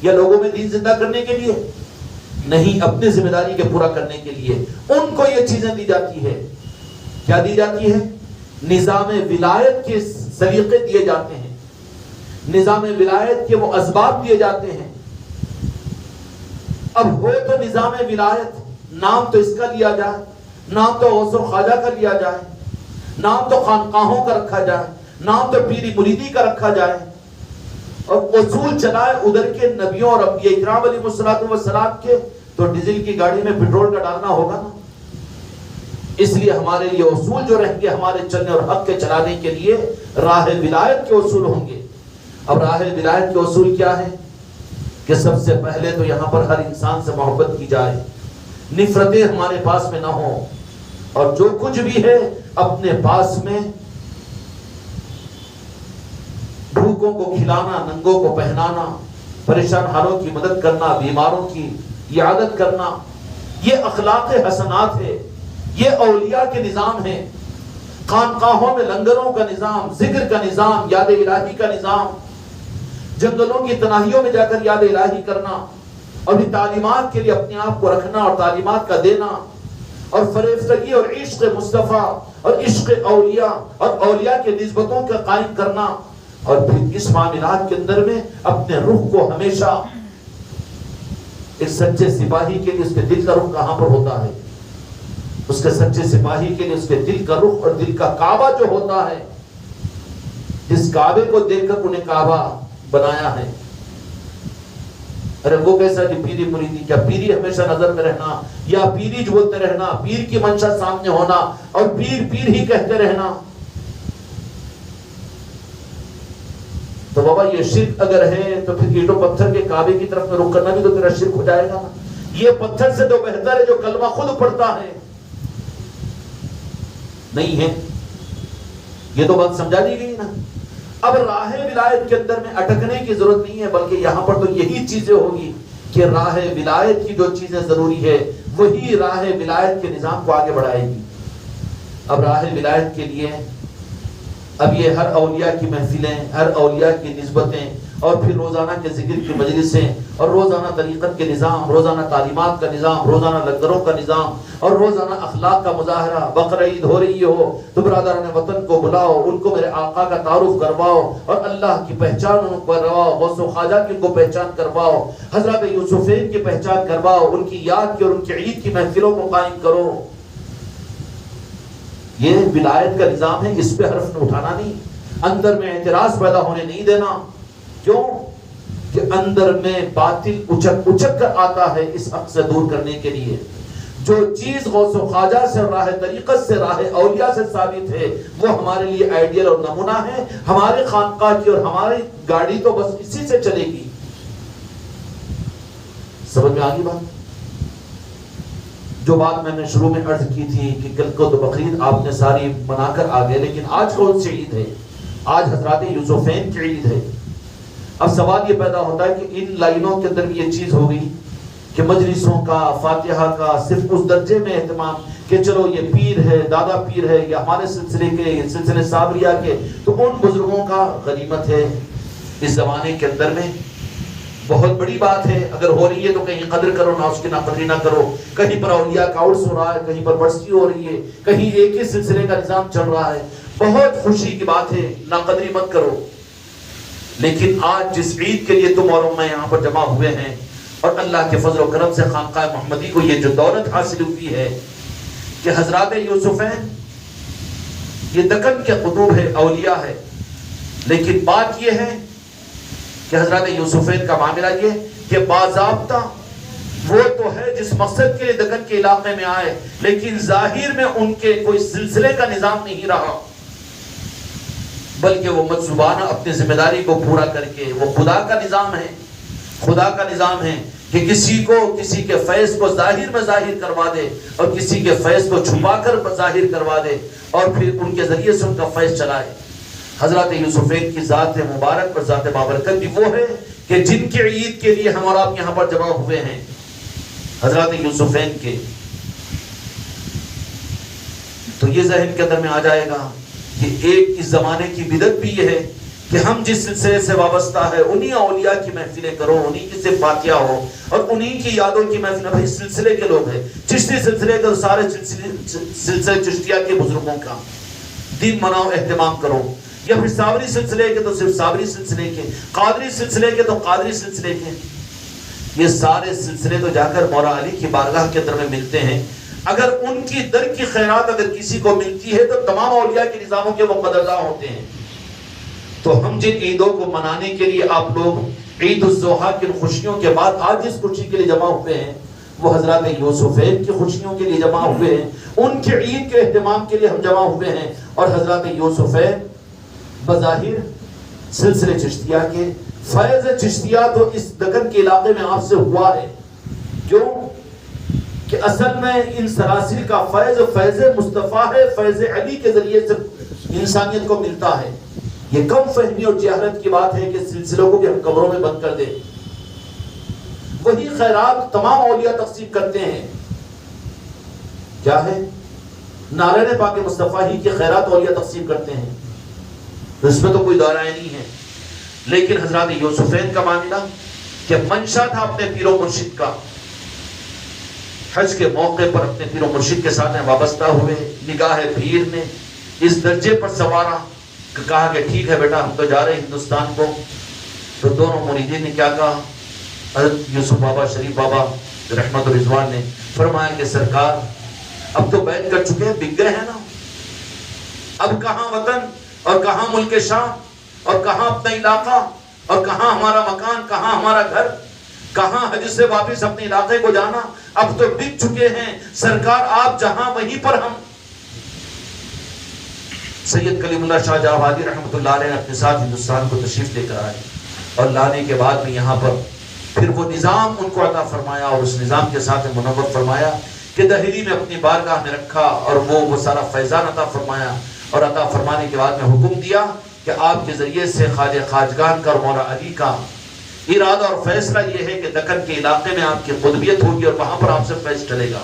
یا لوگوں میں دین زندہ کرنے کے لیے، نہیں، اپنی ذمہ داری کے پورا کرنے کے لیے ان کو یہ چیزیں دی جاتی ہے. کیا دی جاتی ہے؟ نظام ولایت کے سلیقے دیے جاتے ہیں، نظام ولایت کے وہ اسباب دیے جاتے ہیں. اب ہو تو نظام ولایت، نام تو اس کا لیا جائے، نام تو غوث و خواجہ کا لیا جائے، نام تو خانقاہوں کا رکھا جائے، نام تو پیری مریدی کا رکھا جائے، اور اصول چلائے ادھر کے نبیوں اور انبیاء اکرام علیہ السلام کے، تو ڈیزل کی گاڑی میں پیٹرول کا ڈالنا ہوگا نا. اس لیے ہمارے لیے اصول جو رہیں گے ہمارے چلنے اور حق کے چلانے کے لیے راہ ولایت کے اصول ہوں گے. اب راہ ولایت کے اصول کیا ہے؟ کہ سب سے پہلے تو یہاں پر ہر انسان سے محبت کی جائے، نفرتیں ہمارے پاس میں نہ ہوں، اور جو کچھ بھی ہے اپنے پاس میں بھوکوں کو کھلانا، ننگوں کو پہنانا، پریشان حالوں کی مدد کرنا، بیماروں کی عیادت کرنا، یہ اخلاق حسنات ہے، یہ اولیاء کے نظام ہے. خانقاہوں میں لنگروں کا نظام، ذکر کا نظام، یاد الہی کا نظام، جنگلوں کی تناہیوں میں جا کر یاد الہی کرنا، اور بھی تعلیمات کے لیے اپنے آپ کو رکھنا اور تعلیمات کا دینا، اور فریفتگی اور عشق مصطفیٰ اور عشق اولیاء اور اولیاء کے نسبتوں کا قائم کرنا. اور پھر اس معاملات کے اندر میں اپنے روح کو ہمیشہ، ایک سچے سپاہی کے لیے اس کے دل کا رخ کہاں پر ہوتا ہے؟ اس کے سچے سپاہی کے لیے اس کے دل کا رخ اور دل کا کعبہ جو ہوتا ہے، جس کعبے کو دیکھ کر انہیں کعبہ بنایا ہے. ارے وہ کیسا کہ پیری مریدی، کیا پیری ہمیشہ نظر میں رہنا، یا پیری جو بولتے رہنا، پیر کی منشا سامنے ہونا اور پیر پیر ہی کہتے رہنا؟ تو بابا یہ شرک اگر ہے تو پھر اینٹوں پتھر کے کعبے کی طرف میں رخ کرنا بھی تو تیرا شرک ہو جائے گا نا. یہ پتھر سے تو بہتر ہے جو کلمہ خود پڑھتا ہے. نہیں ہے، یہ تو بات سمجھا دی گئی نا. اب راہ ولایت کے اندر میں اٹکنے کی ضرورت نہیں ہے، بلکہ یہاں پر تو یہی چیزیں ہوگی کہ راہ ولایت کی جو چیزیں ضروری ہے وہی راہ ولایت کے نظام کو آگے بڑھائے گی. اب راہ ولایت کے لیے اب یہ ہر اولیاء کی محفلیں، ہر اولیاء کی نسبتیں، اور پھر روزانہ کے ذکر کی مجلسیں، اور روزانہ طریقت کے نظام، روزانہ تعلیمات کا نظام، روزانہ لنگروں کا نظام، اور روزانہ اخلاق کا مظاہرہ. بقرعید ہو رہی ہو تو برادران وطن کو بلاؤ، ان کو میرے آقا کا تعارف کرواؤ، اور اللہ کی پہچان ان کو کرواؤ، غوث و خواجہ کی ان کو پہچان کرواؤ، حضرات یوسفین کی پہچان کرواؤ، ان کی یاد کی اور ان کی عید کی محفلوں کو قائم کرو. یہ ولایت کا نظام ہے. اس پہ حرف نہ اٹھانا نہیں، اندر میں اعتراض پیدا ہونے نہیں دینا. کیوں کہ اندر میں باطل اچک اچک کر آتا ہے اس حق سے دور کرنے کے لیے. جو چیز غوث و خواجہ سے، راہ طریقت سے، راہ اولیاء سے ثابت ہے وہ ہمارے لیے آئیڈیل اور نمونہ ہے. ہمارے خانقاہ کی اور ہماری گاڑی تو بس اسی سے چلے گی. سمجھ میں آگی بات؟ جو بات میں نے شروع میں عرض کی تھی کہ کل کو تو بقرعید آپ نے ساری منا کر آگئے، لیکن آج کون سی عید ہے؟ آج حضرات یوسفین کی عید ہے. اب سوال یہ پیدا ہوتا ہے کہ ان لائنوں کے اندر بھی یہ چیز ہو گئی کہ مجلسوں کا، فاتحہ کا صرف اس درجے میں اہتمام کہ چلو یہ پیر ہے، دادا پیر ہے، یا ہمارے سلسلے کے، سلسلے صابریہ کے، تو ان بزرگوں کا غنیمت ہے. اس زمانے کے اندر میں بہت بڑی بات ہے. اگر ہو رہی ہے تو کہیں قدر کرو، نہ اس کی نہ قدری نہ کرو. کہیں پر اولیاء کا عرس ہو رہا ہے، کہیں پر برسی ہو رہی ہے، کہیں ایک ہی سلسلے کا نظام چل رہا ہے. بہت خوشی کی بات ہے، نہ قدری مت کرو. لیکن آج جس عید کے لیے تم اور میں یہاں پر جمع ہوئے ہیں، اور اللہ کے فضل و کرم سے خانقاہ محمدی کو یہ جو دولت حاصل ہوئی ہے کہ حضرات یوسفین یہ دکن کے قطب ہے، اولیاء ہے. لیکن بات یہ ہے کہ حضرات یوسفین کا معاملہ یہ کہ باضابطہ وہ تو ہے جس مقصد کے لیے دکن کے علاقے میں آئے، لیکن ظاہر میں ان کے کوئی سلسلے کا نظام نہیں رہا، بلکہ وہ مجذوبانہ اپنی ذمہ داری کو پورا کر کے، وہ خدا کا نظام ہے. خدا کا نظام ہے کہ کسی کو کسی کے فیض کو ظاہر میں ظاہر کروا دے، اور کسی کے فیض کو چھپا کر ظاہر کروا دے، اور پھر ان کے ذریعے سے ان کا فیض چلائے. حضرات یوسفین کی ذات مبارک اور ذات بابرکت بھی وہ ہے کہ جن کے عید کے لیے ہم اور آپ یہاں پر جمع ہوئے ہیں، حضرات یوسفین کے. تو یہ ذہن کے اندر میں آ جائے گا کہ ایک اس زمانے کی بدعت بھی یہ ہے کہ ہم جس سلسلے سے وابستہ ہے انہی اولیاء کی محفلیں کرو، انہی کی صفاتیہ ہو اور انہی کی یادوں کی محفلیں. بھائی سلسلے کے لوگ ہیں، چشتی سلسلے کے سارے سلسلے چشتیہ کے بزرگوں کا دین مناؤ، اہتمام کرو. یا پھر صابری سلسلے کے تو صرف صابری سلسلے کے، قادری سلسلے کے تو قادری سلسلے کے. یہ سارے سلسلے تو جا کر مولا علی کی بارگاہ کے اندر میں ملتے ہیں. اگر ان کی در کی خیرات اگر کسی کو ملتی ہے تو تمام اولیاء کے نظاموں کے وہ قدرداں ہوتے ہیں. تو ہم جن عیدوں کو منانے کے لیے آپ لوگ عید الضحیٰ کی خوشیوں کے بعد آج جس خوشی کے لیے جمع ہوئے ہیں وہ حضرات یوسفین کی خوشیوں کے لیے جمع ہوئے ہیں، ان کے عید کے اہتمام کے لیے ہم جمع ہوئے ہیں. اور حضرات یوسفین بظاہر سلسلے چشتیہ کے فیض چشتیہ تو اس دکن کے علاقے میں آپ سے ہوا ہے. کیوں کہ اصل میں ان سلاسل کا فیض مصطفیٰ ہے، فیض علی کے ذریعے سے انسانیت کو ملتا ہے. یہ کم فہمی اور جہالت کی بات ہے کہ سلسلوں کو بھی ہم قبروں میں بند کر دیں. وہی خیرات تمام اولیاء تقسیم کرتے ہیں. کیا ہے؟ نارائن پاک مصطفیٰ ہی کے خیرات اولیاء تقسیم کرتے ہیں، اس میں تو کوئی دو رائے نہیں ہے. لیکن حضرات یوسفین کا معاملہ کہ منشا تھا اپنے پیر و مرشد کا، حج کے موقع پر اپنے پیر و مرشد کے ساتھ وابستہ ہوئے. نگاہ پیر نے اس درجے پر سوارا کہ کہا کہ ٹھیک ہے بیٹا ہم تو جا رہے ہیں ہندوستان کو. تو دونوں مریدین نے کیا کہا؟ حضرت یوسف بابا شریف بابا رحمت رضوان نے فرمایا کہ سرکار اب تو بیعت کر چکے ہیں، بک گئے ہیں نا، اب کہاں وطن اور کہاں ملک شام اور کہاں اپنا علاقہ اور کہاں ہمارا مکان، کہاں ہمارا گھر، کہاں حج سے واپس اپنے علاقے کو جانا، اب تو بک چکے ہیں سرکار، آپ جہاں وہیں پر ہم. سید کلیم اللہ شاہ جہاں آبادی رحمۃ اللہ علیہ نے اپنے ساتھ ہندوستان کو تشریف لے کر آئے اور لانے کے بعد میں یہاں پر پھر وہ نظام ان کو عطا فرمایا اور اس نظام کے ساتھ منور فرمایا کہ دہلی میں اپنی بارگاہ میں رکھا اور وہ سارا فیضان عطا فرمایا. اور عطا فرمانے کے بعد میں حکم دیا کہ آپ کے ذریعے سے خواجہ خواجگان کا اور مولا علی کا ارادہ اور فیصلہ یہ ہے کہ دکن کے علاقے میں آپ کی قطبیت ہوگی اور وہاں پر آپ سے فیض چلے گا.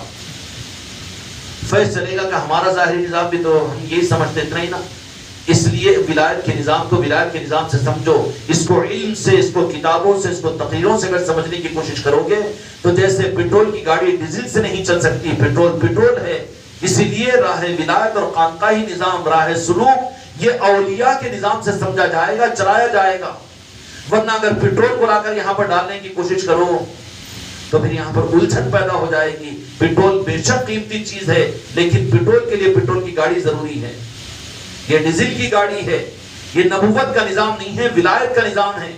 فیض چلے گا کہ ہمارا ظاہری نظام بھی تو ہم یہی سمجھتے اتنا ہی نا. اس لیے ولایت کے نظام کو ولایت کے نظام سے سمجھو، اس کو علم سے، اس کو کتابوں سے، اس کو تقریروں سے اگر سمجھنے کی کوشش کرو گے تو جیسے پیٹرول کی گاڑی ڈیزل سے نہیں چل سکتی، پیٹرول ہے. اسی لیے راہ ولایت اور خانقاہی نظام، راہ سلوک یہ اولیاء کے نظام سے سمجھا جائے گا، چلایا جائے گا. ورنہ اگر پیٹرول کو لا کر یہاں پر ڈالنے کی کوشش کرو تو پھر یہاں پر الجھن پیدا ہو جائے گی. پیٹرول بے شک قیمتی چیز ہے لیکن پیٹرول کے لیے پیٹرول کی گاڑی ضروری ہے. یہ ڈیزل کی گاڑی ہے، یہ نبوت کا نظام نہیں ہے، ولایت کا نظام ہے.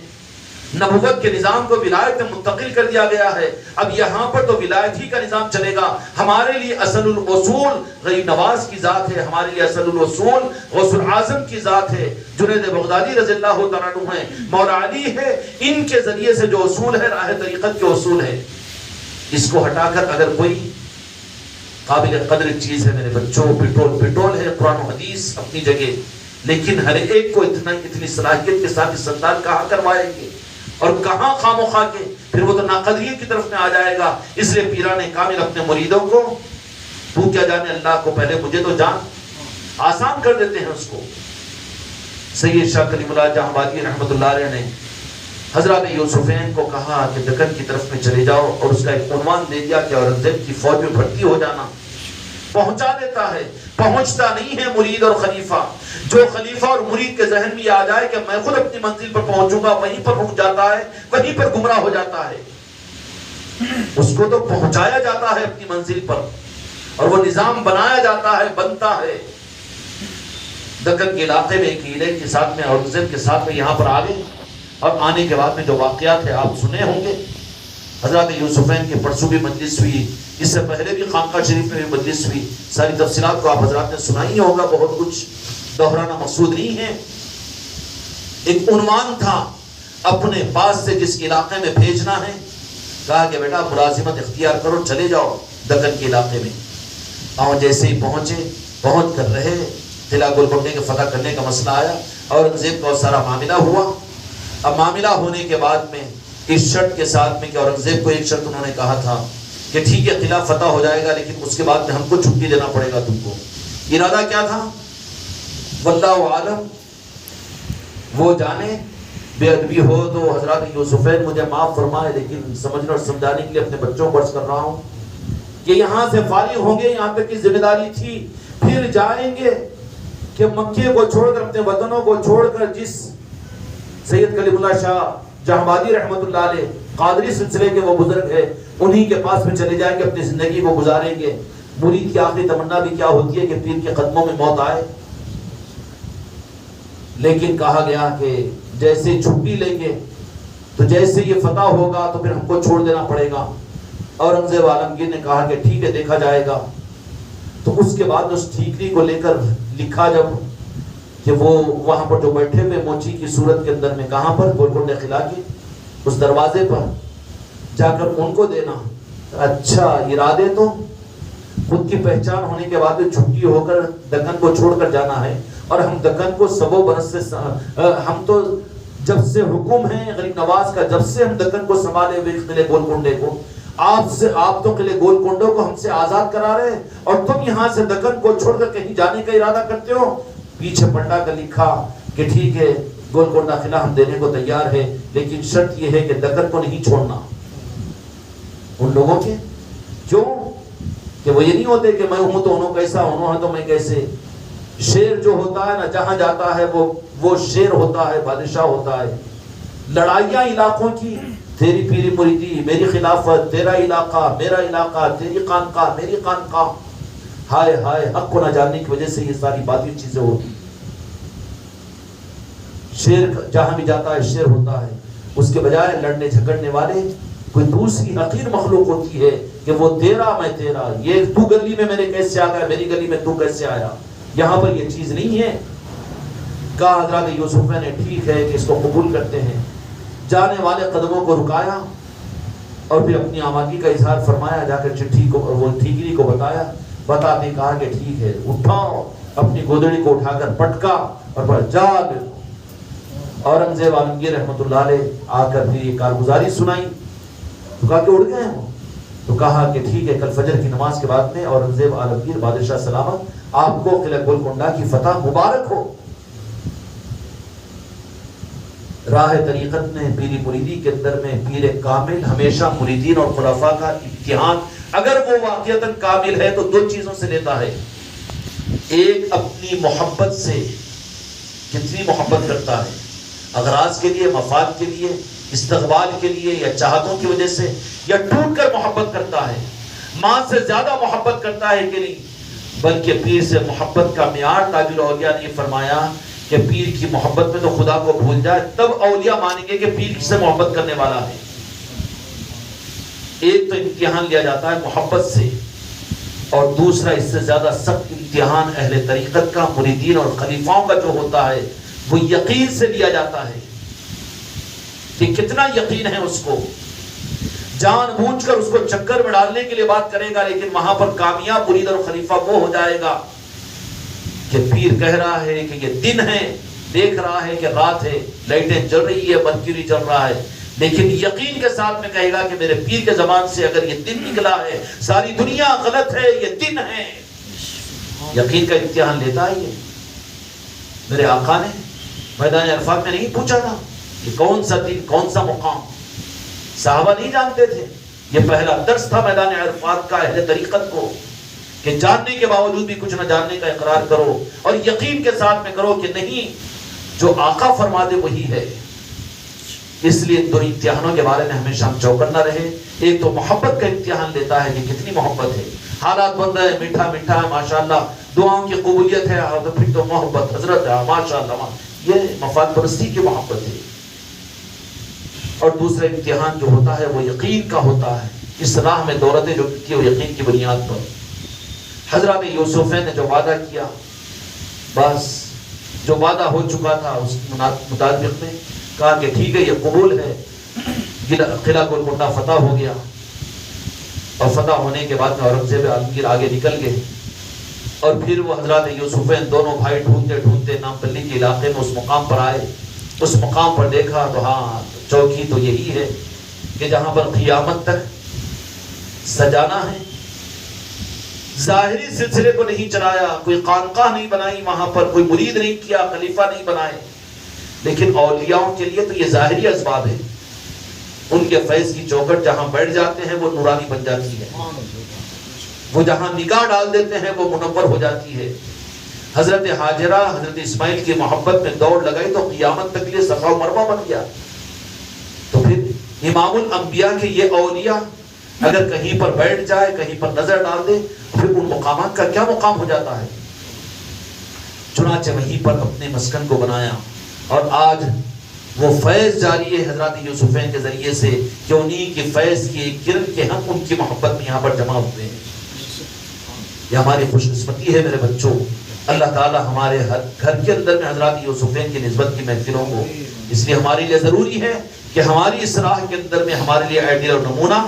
نبوت کے نظام کو ولایت میں منتقل کر دیا گیا ہے. اب یہاں پر تو ولایت ہی کا نظام چلے گا. ہمارے لیے اصل الاصول غریب نواز کی ذات ہے، ہمارے لیے اصل الاصول غوث العظم کی ذات ہے، جنید بغدادی رضی اللہ تعالیٰ عنہ ہے، مولا علی ہے. ان کے ذریعے سے جو اصول ہے راہ طریقت کے اصول ہے، اس کو ہٹا کر اگر کوئی قابل قدر چیز ہے میرے بچوں، پیٹرول ہے، قرآن و حدیث اپنی جگہ، لیکن ہر ایک کو اتنی صلاحیت کے ساتھ استعمال کہاں کروائیں گے اور کہاں خام و خواہ کے، پھر وہ تو ناقدریت کی طرف میں آ جائے گا. اس لیے پیران کامل اپنے مریدوں کو تو کیا جانے اللہ کو، پہلے مجھے تو جان، آسان کر دیتے ہیں اس کو. سید شاہ کلیم اللہ جہاں آبادی رحمت اللہ علیہ نے حضرات یوسفین کو کہا کہ دکن کی طرف میں چلے جاؤ اور اس کا ایک عنوان دے دیا کہ اورنگزیب کی فوج میں بھرتی ہو جانا. پہنچا دیتا ہے، پہنچتا نہیں ہے مرید اور خلیفہ. جو خلیفہ اور مرید کے ذہن میں یہ آ جائے کہ میں خود اپنی منزل پر پہنچوں گا، وہیں پر رک جاتا ہے، وہیں پر گمراہ ہو جاتا ہے. اس کو تو پہنچایا جاتا ہے اپنی منزل پر اور وہ نظام بنایا جاتا ہے، بنتا ہے. دکن کے علاقے میں ایک ہیلے کے ساتھ میں اورنگزیب کے ساتھ میں یہاں پر آ گئے اور آنے کے بعد میں جو واقعات ہیں آپ سنے ہوں گے. حضرات یوسفین کی پرسوں بھی مجلس ہوئی، اس سے پہلے بھی خانقاہ شریف میں بھی مجلس ہوئی. ساری تفصیلات کو آپ حضرات نے سنائی ہوگا، بہت کچھ دہرانا مقصود نہیں ہے. ایک عنوان تھا اپنے پاس سے جس علاقے میں بھیجنا ہے، کہا کہ بیٹا ملازمت اختیار کرو، چلے جاؤ دکن کے علاقے میں. اور جیسے ہی پہنچ کر رہے قلعہ گولکنڈہ کے فتح کرنے کا مسئلہ آیا، اورنگزیب کا سارا معاملہ ہوا. اب معاملہ ہونے کے بعد میں اس شرط کے ساتھ میں کہ اورنگزیب کو ایک شرط انہوں نے کہا تھا کہ ٹھیک ہے قلعہ فتح ہو جائے گا لیکن اس کے بعد میں ہم کو چھٹی دینا پڑے گا تم کو. ارادہ کیا تھا؟ واللہ عالم. وہ جانے بے ادبی ہو تو حضرات یوسفین مجھے معاف فرمائے، لیکن سمجھنے اور سمجھانے کے لیے اپنے بچوں کو عرض کر رہا ہوں کہ یہاں سے فارغ ہوں گے، یہاں تک کی ذمہ داری تھی، پھر جائیں گے کہ مکے کو چھوڑ کر اپنے وطنوں کو چھوڑ کر جس سید کلیم اللہ شاہ جہاں رحمت اللہ علیہ قادری سلسلے کے وہ بزرگ ہے انہی کے پاس میں چلے جائیں گے، اپنی زندگی کو گزاریں گے۔ مرید کی آخری تمنا بھی کیا ہوتی ہے کہ پیر کے قدموں میں موت آئے، لیکن کہا گیا کہ جیسے چھٹی لیں گے تو جیسے یہ فتح ہوگا تو پھر ہم کو چھوڑ دینا پڑے گا۔ اورنگزیب عالمگیر نے کہا کہ ٹھیک ہے دیکھا جائے گا۔ تو اس کے بعد اس ٹھیکری کو لے کر لکھا جب کہ وہ وہاں پر جو بیٹھے ہوئے موچی کی صورت کے اندر میں کہاں پر گولکنڈہ قلعہ کے اس دروازے پر جا کر ان کو دینا، اچھا ارادے تو خود کی پہچان ہونے کے بعد چھٹی ہو کر دکن کو چھوڑ کر جانا ہے، اور ہم دکن کو سبو برس سے ہم تو جب سے حکم ہے غریب نواز کا، جب سے ہم دکن کو سنبھالے ہوئے قلعے گولکنڈے کو، آپ تو قلعے گولکنڈے کو ہم سے آزاد کرا رہے ہیں، اور تم یہاں سے دکن کو چھوڑ کر کہیں جانے کا ارادہ کرتے ہو۔ پیچھے پلٹا کر لکھا کہ ٹھیک ہے گولکنڈہ قلعہ ہم دینے کو تیار ہے، لیکن شرط یہ ہے کہ دکن کو نہیں چھوڑنا۔ ان لوگوں کے کیوں کہ وہ یہ نہیں ہوتے کہ میں ہوں تو انہوں کیسا، انہوں ہے تو میں کیسے۔ شیر جو ہوتا ہے نا جہاں جاتا ہے وہ شیر ہوتا ہے، بادشاہ ہوتا ہے۔ لڑائیاں علاقوں کی، تیری پیری مریدی میری خلافت، تیرا علاقہ میرا علاقہ، تیری خانقاہ میری خانقاہ، ہائے ہائے حق کو نہ جاننے کی وجہ سے یہ ساری باطل چیزیں ہوتی۔ شیر جہاں بھی جاتا ہے شیر ہوتا ہے، اس کے بجائے لڑنے جھگڑنے والے کوئی دوسری حقیر مخلوق ہوتی ہے کہ وہ تیرا میں تیرا، یہ تو گلی میں میرے کیسے آ گیا، میری گلی میں تو کیسے آیا۔ یہاں پر یہ چیز نہیں ہے۔ کہا حضرات یوسف نے ٹھیک ہے کہ اس کو قبول کرتے ہیں۔ جانے والے قدموں کو رکایا اور پھر اپنی آمادگی کا اظہار فرمایا، جا کر چٹھی کو وہ ٹھیکری کو بتایا، بتاتے کہا کہ ٹھیک ہے اٹھاؤ، اپنی گودڑی کو اٹھا کر پٹکا اور پر جاگ۔ اورنگزیب عالمگیر رحمت اللہ علیہ آ کر پھر یہ کارگزاری سنائی، تو کہا کہ اڑ گئے ہیں۔ تو کہا کہ ٹھیک ہے کل فجر کی نماز کے بعد میں اورنگزیب عالمگیر بادشاہ سلامت آپ کو قلعہ گولکنڈہ کی فتح مبارک ہو۔ راہ طریقت میں پیری مریدی کے اندر میں پیر کامل ہمیشہ مریدین اور خلفاء کا امتحان اگر وہ واقعتاً کامل ہے تو دو چیزوں سے لیتا ہے۔ ایک اپنی محبت سے، کتنی محبت کرتا ہے، اغراض کے لیے، مفاد کے لیے، استقبال کے لیے یا چاہتوں کی وجہ سے، یا ٹوٹ کر محبت کرتا ہے۔ ماں سے زیادہ محبت کرتا ہے کہ نہیں، بلکہ پیر سے محبت کا معیار تاج الاولیاء نے فرمایا کہ پیر کی محبت میں تو خدا کو بھول جائے تب اولیاء مانیں گے کہ پیر سے محبت کرنے والا ہے۔ ایک تو امتحان لیا جاتا ہے محبت سے، اور دوسرا اس سے زیادہ سخت امتحان اہل طریقت کا، مریدین اور خلیفاؤں کا جو ہوتا ہے وہ یقین سے لیا جاتا ہے کہ کتنا یقین ہے اس کو۔ جان بوجھ کر اس کو چکر میں ڈالنے کے لیے بات کرے گا، لیکن وہاں پر کامیاب مرید اور خلیفہ وہ ہو جائے گا کہ پیر کہہ رہا ہے کہ یہ دن ہے، دیکھ رہا ہے کہ رات ہے، لائٹیں جل رہی ہے، مرکیوری چل رہا ہے، لیکن یقین کے ساتھ میں کہے گا کہ میرے پیر کے زبان سے اگر یہ دن نکلا ہے ساری دنیا غلط ہے، یہ دن ہے۔ یقین کا امتحان لیتا ہے یہ۔ میرے آقا نے میدان عرفات میں نہیں پوچھا تھا کہ کون سا دن، کون سا مقام، صحابہ نہیں جانتے تھے۔ یہ پہلا درس تھا میدان عرفات کا اہل طریقت کو کہ جاننے کے باوجود بھی کچھ نہ جاننے کا اقرار کرو، اور یقین کے ساتھ میں کرو کہ نہیں، جو آقا فرما دے وہی ہے۔ اس لیے دو امتحانوں کے بارے میں ہمیشہ ہم چوکنا رہے۔ ایک تو محبت کا امتحان لیتا ہے کہ کتنی محبت ہے، حالات بن رہے ہیں، میٹھا میٹھا ہے ماشاءاللہ، دعاؤں کی قبولیت ہے، اور پھر تو محبت حضرت ہے ماشاءاللہ، یہ مفاد پرستی کی محبت ہے۔ اور دوسرا امتحان جو ہوتا ہے وہ یقین کا ہوتا ہے۔ اس راہ میں دولتیں جو کی وہ یقین کی بنیاد پر۔ حضرات یوسف نے جو وعدہ کیا، بس جو وعدہ ہو چکا تھا اس مطابق میں کہا کہ ٹھیک ہے یہ قبول ہے۔ قلعہ گولکنڈہ فتح ہو گیا، اور فتح ہونے کے بعد میں اورنگزیب عالمگیر آگے نکل گئے، اور پھر وہ حضرات یوسفین دونوں بھائی ڈھونڈتے ڈھونڈتے نامپلی کے علاقے میں اس مقام پر آئے۔ اس مقام پر دیکھا تو ہاں چوکی تو یہی ہے کہ جہاں پر قیامت تک سجانا ہے۔ ظاہری سلسلے کو نہیں چلایا، کوئی خانقاہ نہیں بنائی، وہاں پر کوئی مرید نہیں کیا، خلیفہ نہیں بنائے، لیکن اولیاؤں کے لیے تو یہ ظاہری اسباب ہے. ان کے فیض کی چوکھٹ جہاں بیٹھ جاتے ہیں وہ نورانی بن جاتی ہے، وہ جہاں نگاہ ڈال دیتے ہیں وہ منور ہو جاتی ہے. حضرت ہاجرہ حضرت اسماعیل کی محبت میں دوڑ لگائی تو قیامت تک لیے صفا و مروہ بن گیا. تو پھر امام الانبیاء کے یہ اولیاء اگر کہیں پر بیٹھ جائے، کہیں پر نظر ڈال دے، پھر ان مقامات کا کیا مقام ہو جاتا ہے. چنانچہ وہیں پر اپنے مسکن کو بنایا، اور آج وہ فیض جاری ہے حضرات یوسفین کے ذریعے سے کہ انہی کی فیض کی ایک کرن کے ہم ان کی محبت میں یہاں پر جمع ہوئے ہیں. یہ ہماری خوش قسمتی ہے میرے بچوں. اللہ تعالی ہمارے ہر گھر کے اندر میں حضرات یوسفین کی نسبت کی محفلوں کو، اس لیے ہمارے لیے ضروری ہے کہ ہماری اس راہ کے اندر میں ہمارے لیے آئیڈیل اور نمونہ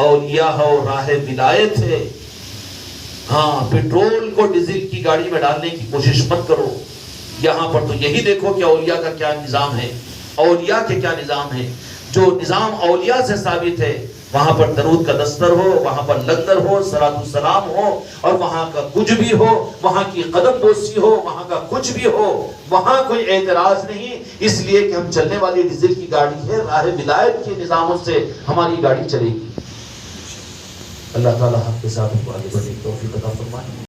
اولیاء ہو، راہ ولایت ہے. ہاں، پیٹرول کو ڈیزل کی گاڑی میں ڈالنے کی کوشش مت کرو. یہاں پر تو یہی دیکھو کہ اولیاء کا کیا نظام ہے، اولیاء کے کیا نظام ہے. جو نظام اولیاء سے ثابت ہے، وہاں پر درود کا دستر ہو، وہاں پر لنگر ہو، صلاۃ السلام ہو، اور وہاں کا کچھ بھی ہو، وہاں کی قدم بوسی ہو، وہاں کا کچھ بھی ہو، وہاں کوئی اعتراض نہیں. اس لیے کہ ہم چلنے والی ڈیزل کی گاڑی ہے، راہ ولایت کے نظاموں سے ہماری گاڑی چلے گی. اللہ تعالیٰ حق کے ساتھ آگے بڑھنے کی توفیق عطا فرمائے.